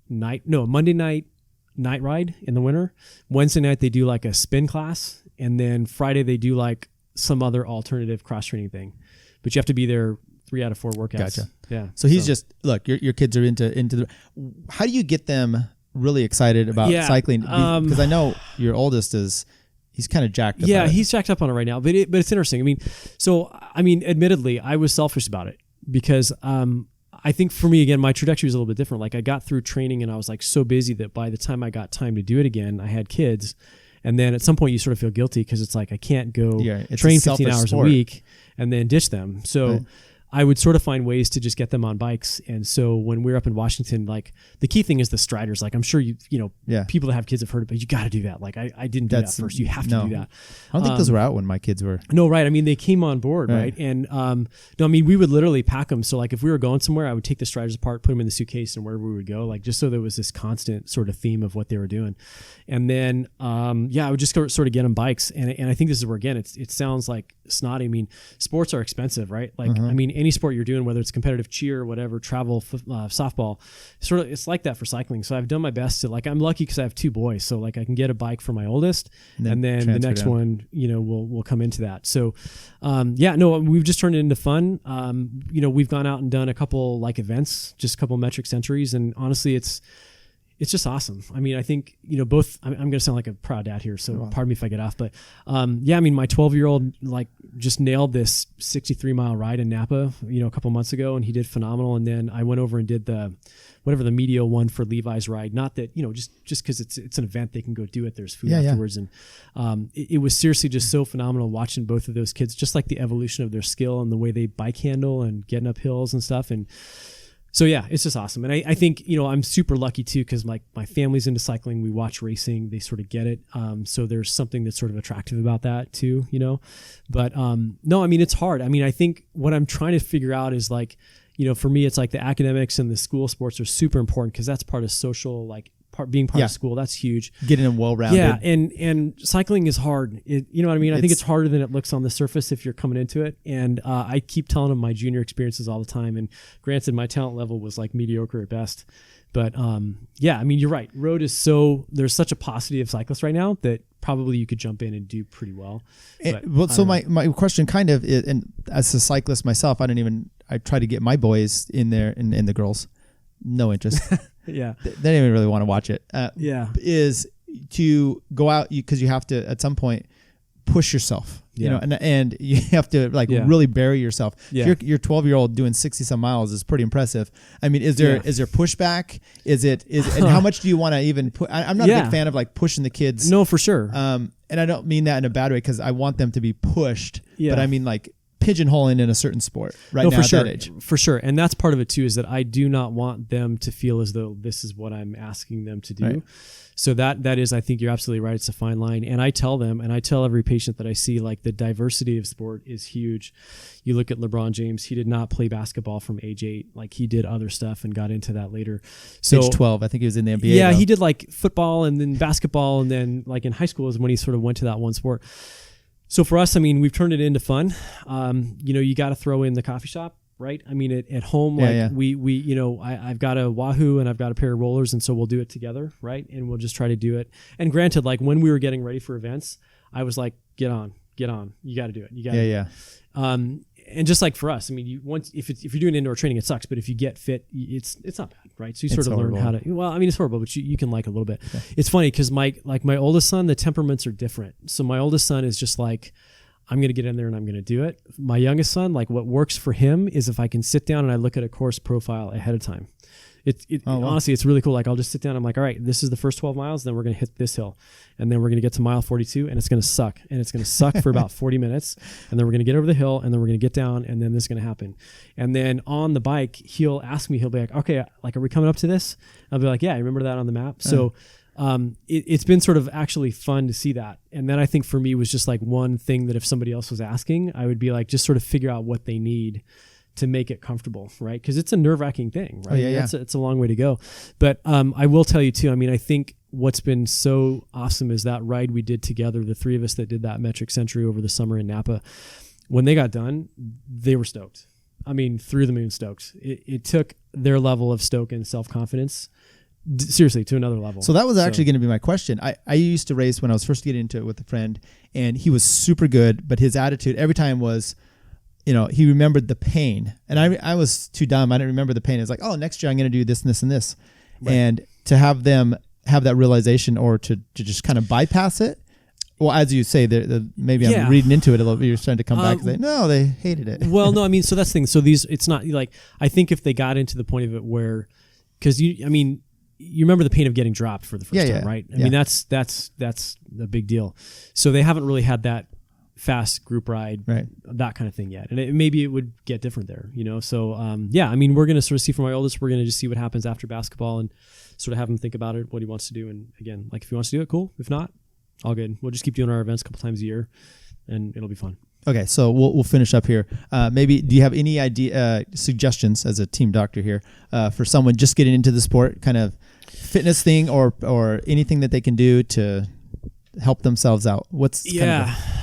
Monday night ride in the winter. Wednesday night they do like a spin class, and then Friday they do like some other alternative cross training thing. But you have to be there 3 out of 4 workouts. Gotcha. Yeah. So he's just look. Your kids are into the. How do you get them really excited about cycling? Because I know your oldest he's kind of jacked up. Yeah, he's jacked up on it right now. But it's interesting. I mean, admittedly, I was selfish about it because I think for me, again, my trajectory was a little bit different. Like I got through training and I was like so busy that by the time I got time to do it again, I had kids. And then at some point you sort of feel guilty because it's like I can't go train 15 hours a week and then ditch them. So I would sort of find ways to just get them on bikes. And so when we were up in Washington, like the key thing is the striders. Like I'm sure people that have kids have heard it, but you got to do that. Like I didn't do that first. You have to do that. I don't think those were out when my kids were. No, right. I mean, they came on board, right? And we would literally pack them. So like if we were going somewhere, I would take the striders apart, put them in the suitcase, and wherever we would go, like just so there was this constant sort of theme of what they were doing. And then I would just sort of get them bikes. And I think this is where again it sounds like snotty. I mean, sports are expensive, right? Like I mean, any sport you're doing, whether it's competitive cheer, whatever, travel, softball, sort of it's like that for cycling. So I've done my best to like, I'm lucky because I have 2 boys, so like I can get a bike for my oldest, and then the next one, will come into that. So, we've just turned it into fun. We've gone out and done a couple like events, just a couple metric centuries, and honestly, it's just awesome. I mean, I think, both, I'm going to sound like a proud dad here, so pardon me if I get off, but my 12-year-old like just nailed this 63-mile ride in Napa, a couple months ago, and he did phenomenal. And then I went over and did the medial one for Levi's ride. Not that, just because it's an event, they can go do it. There's food afterwards. And it was seriously just so phenomenal watching both of those kids, just like the evolution of their skill and the way they bike handle and getting up hills and stuff. And So yeah, it's just awesome. And I think, I'm super lucky too, because my family's into cycling. We watch racing. They sort of get it. So there's something that's sort of attractive about that too, but no, I mean, it's hard. I mean, I think what I'm trying to figure out is like, for me, it's like the academics and the school sports are super important because that's part of social, being part of school. That's huge. Getting them well-rounded. Yeah. And cycling is hard. You know what I mean? I think it's harder than it looks on the surface if you're coming into it. And I keep telling them my junior experiences all the time. And granted, my talent level was like mediocre at best. But yeah, I mean, you're right. Road is there's such a paucity of cyclists right now that probably you could jump in and do pretty well. So my question kind of is, and as a cyclist myself, I try to get my boys in there and the girls, no interest. Yeah. They don't even really want to watch it. Is to go out because you have to at some point push yourself, and you have to really bury yourself. Yeah. Your 12-year-old doing 60 some miles is pretty impressive. I mean, is there pushback? And how much do you want to even put? I'm not a big fan of pushing the kids. No, for sure. And I don't mean that in a bad way because I want them to be pushed, but I mean pigeonholing in a certain sport now for sure. at that age. For sure. And that's part of it too, is that I do not want them to feel as though this is what I'm asking them to do. Right. So that is, I think you're absolutely right. It's a fine line. And I tell them, and I tell every patient that I see, the diversity of sport is huge. You look at LeBron James, he did not play basketball from age 8. He did other stuff and got into that later. So age 12, I think he was in the NBA. Yeah, he did football and then basketball. And then in high school is when he sort of went to that one sport. So for us, I mean, we've turned it into fun. You got to throw in the coffee shop, right? I mean, at home, I've got a Wahoo and I've got a pair of rollers, and so we'll do it together, right? And we'll just try to do it. And granted, when we were getting ready for events, I was like, get on, you got to do it. You got to. And just for us, I mean, if you're doing indoor training, it sucks. But if you get fit, it's not bad, right? So you sort of learn how to. Well, I mean, it's horrible, but you can a little bit. Yeah. It's funny because my oldest son, the temperaments are different. So my oldest son is just I'm going to get in there and I'm going to do it. My youngest son, what works for him is if I can sit down and I look at a course profile ahead of time. Honestly, it's really cool. I'll just sit down. I'm like, all right, this is the first 12 miles. Then we're going to hit this hill. And then we're going to get to mile 42 and it's going to suck. And it's going to suck for about 40 minutes. And then we're going to get over the hill and then we're going to get down and then this is going to happen. And then on the bike, he'll ask me, he'll be like, okay, are we coming up to this? I'll be like, yeah, I remember that on the map. So it's been sort of actually fun to see that. And then I think for me was just one thing that if somebody else was asking, I would be just sort of figure out what they need to make it comfortable, right? Because it's a nerve-wracking thing, right? It's a long way to go. But I will tell you too, I mean, I think what's been so awesome is that ride we did together, the three of us that did that metric century over the summer in Napa. When they got done, they were stoked. I mean, through the moon stoked. It took their level of stoke and self-confidence seriously to another level. So that was actually going to be my question. I used to race when I was first getting into it with a friend, and he was super good, but his attitude every time was, he remembered the pain. And I was too dumb. I didn't remember the pain. It was oh, next year I'm going to do this and this and this. Right. And to have them have that realization or to just kind of bypass it. Well, as you say, maybe I'm reading into it a little bit. You're starting to come back and say, no, they hated it. Well, no, I mean, so that's the thing. So it's not I think if they got into the point of it where, because you remember the pain of getting dropped for the first time, right? I mean, that's a big deal. So they haven't really had that fast group ride, right, that kind of thing yet. And maybe it would get different there, So, I mean, we're going to sort of see from my oldest, we're going to just see what happens after basketball and sort of have him think about it, what he wants to do. And again, if he wants to do it, cool. If not, all good. We'll just keep doing our events a couple times a year and it'll be fun. Okay. So we'll finish up here. Maybe do you have any suggestions as a team doctor here, for someone just getting into the sport, kind of fitness thing or anything that they can do to help themselves out?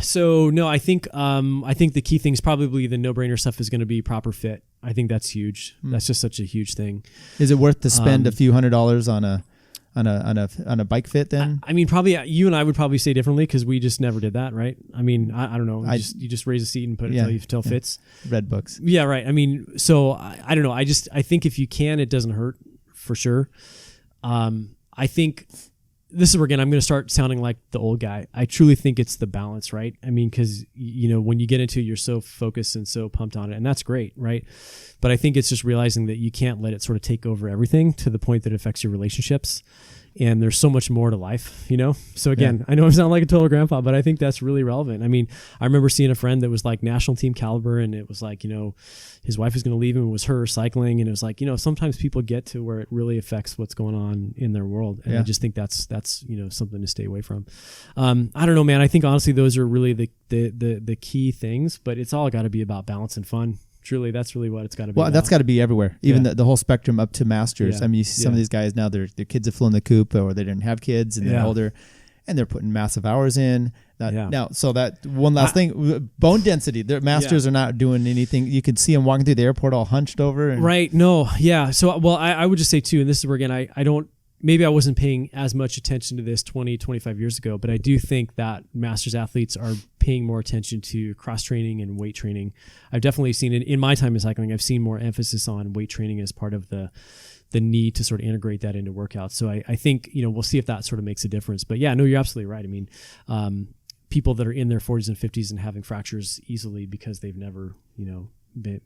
So no, I think the key thing is probably the no-brainer stuff is going to be proper fit. I think that's huge. That's just such a huge thing. Is it worth to spend a few $100s on a bike fit then? I mean, probably you and I would probably say differently because we just never did that, right? I mean, I don't know. You just raise a seat and put it till it fits. Read books. Yeah, right. I mean, so I don't know. I think if you can, it doesn't hurt for sure. I think this is where, again, I'm going to start sounding like the old guy. I truly think it's the balance, right? I mean, because, when you get into it, you're so focused and so pumped on it, and that's great, right? But I think it's just realizing that you can't let it sort of take over everything to the point that it affects your relationships. and there's so much more to life, So again, I know I sound like a total grandpa, but I think that's really relevant. I mean, I remember seeing a friend that was like national team caliber, and it was like, his wife was going to leave him. It was her cycling. And it was like, sometimes people get to where it really affects what's going on in their world. And I just think that's something to stay away from. I don't know, man. I think honestly, those are really the key things, but it's all got to be about balance and fun. Truly, that's really what it's got to be. Well, about. That's got to be everywhere, even the whole spectrum up to masters. I mean, you see some of these guys now, their kids have flown the coop, or they didn't have kids and they're older, and they're putting massive hours in. Now, so that one last thing, bone density. Their masters are not doing anything. You could see them walking through the airport all hunched over. Right. No. Yeah. So, well, I would just say too, and this is where again, I don't. Maybe I wasn't paying as much attention to this 20, 25 years ago, but I do think that masters athletes are paying more attention to cross training and weight training. I've definitely seen it in my time in cycling. I've seen more emphasis on weight training as part of the need to sort of integrate that into workouts. So I think, we'll see if that sort of makes a difference. But yeah, no, you're absolutely right. I mean, people that are in their 40s and 50s and having fractures easily because they've never,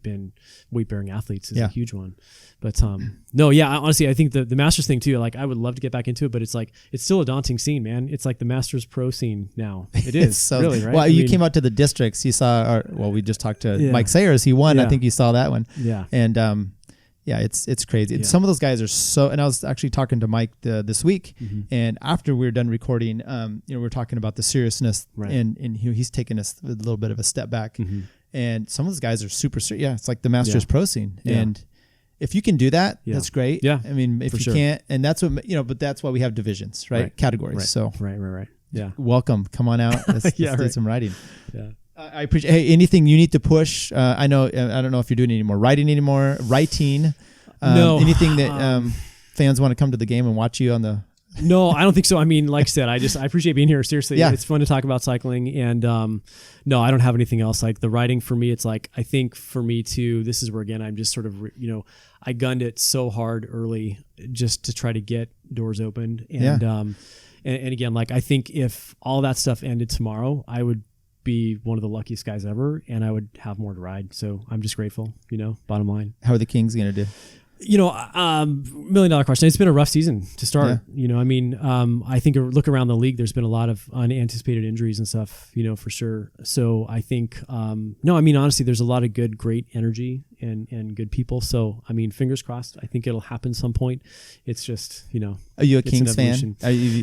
been weight-bearing athletes is a huge one. But honestly, I think the masters thing too, like I would love to get back into it, but it's like it's still a daunting scene, man. It's like the masters pro scene now. It is so, really, right? Well, you came out to the districts. You saw we just talked to Mike Sayers. He won. I think you saw that one. Yeah. And it's crazy. Yeah. Some of those guys are so, and I was actually talking to Mike this week, and after we were done recording, we were talking about the seriousness, and he's taken us a little bit of a step back. And some of those guys are super serious. Yeah, it's like the Masters pro scene. Yeah. And if you can do that, that's great. Yeah. I mean, if you can't, and that's what, but that's why we have divisions, right? Categories. Right. So Right. Yeah. Welcome. Come on out. Let's do some riding. Yeah. I appreciate, hey, anything you need to push. I don't know if you're doing any more writing anymore, writing. No. Anything that fans want to come to the game and watch you on the... No, I don't think so. I mean, like I said, I appreciate being here. Seriously, it's fun to talk about cycling. And no, I don't have anything else. Like the writing for me, it's like, I think for me too, this is where, again, I'm just sort of, I gunned it so hard early just to try to get doors opened. And, and again, like, I think if all that stuff ended tomorrow, I would be one of the luckiest guys ever, and I would have more to ride. So I'm just grateful, bottom line. How are the Kings going to do? $1 million question. It's been a rough season to start. I think look around the league, there's been a lot of unanticipated injuries and stuff, for sure. So I think, honestly, there's a lot of great energy and good people. So, fingers crossed. I think it'll happen some point. It's just, Are you a Kings fan?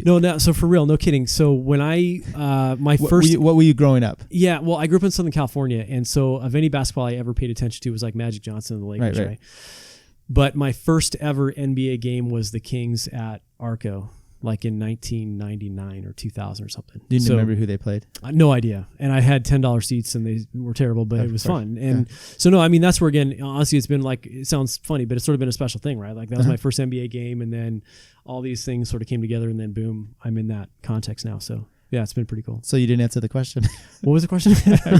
No. So for real, no kidding. So when what were you growing up? Yeah. Well, I grew up in Southern California. And so of any basketball I ever paid attention to was like Magic Johnson and the Lakers, right? But my first ever NBA game was the Kings at Arco, like in 1999 or 2000 or something. Do you remember who they played? No idea. And I had $10 seats and they were terrible, but it was fun. And so, no, that's where, again, honestly, it's been like, it sounds funny, but it's sort of been a special thing, right? Like that was my first NBA game, and then all these things sort of came together, and then boom, I'm in that context now. So yeah, it's been pretty cool. So you didn't answer the question. What was the question?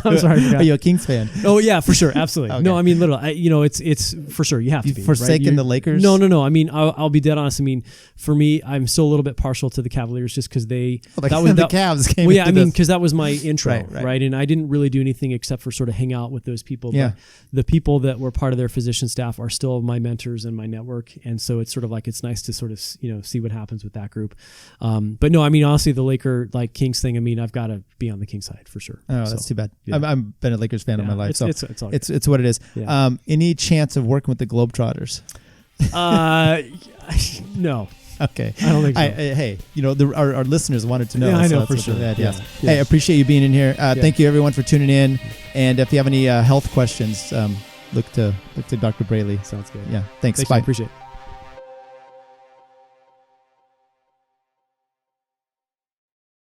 I'm sorry. Are you a Kings fan? Oh yeah, for sure. Absolutely. Okay. No, literally, it's for sure. You have to be. Forsaken the Lakers? No. I'll be dead honest. For me, I'm still a little bit partial to the Cavaliers just because the Cavs came. Well, yeah, because that was my intro, right? And I didn't really do anything except for sort of hang out with those people. Yeah. But the people that were part of their physician staff are still my mentors and my network, and so it's sort of like, it's nice to sort of see what happens with that group. But no, honestly, the Laker Kings thing. I've got to be on the King side for sure. Oh, that's too bad. Yeah. I've been a Lakers fan all my life, so it's all good. It's what it is. Yeah. Any chance of working with the Globetrotters? No. Okay. I don't think so. Hey, our listeners wanted to know. Yeah, I know for sure. Yes. Hey, I appreciate you being in here. Thank you everyone for tuning in. And if you have any health questions, look to Dr. Brayley. Sounds good. Yeah. Thanks. Bye. Bye. Appreciate it.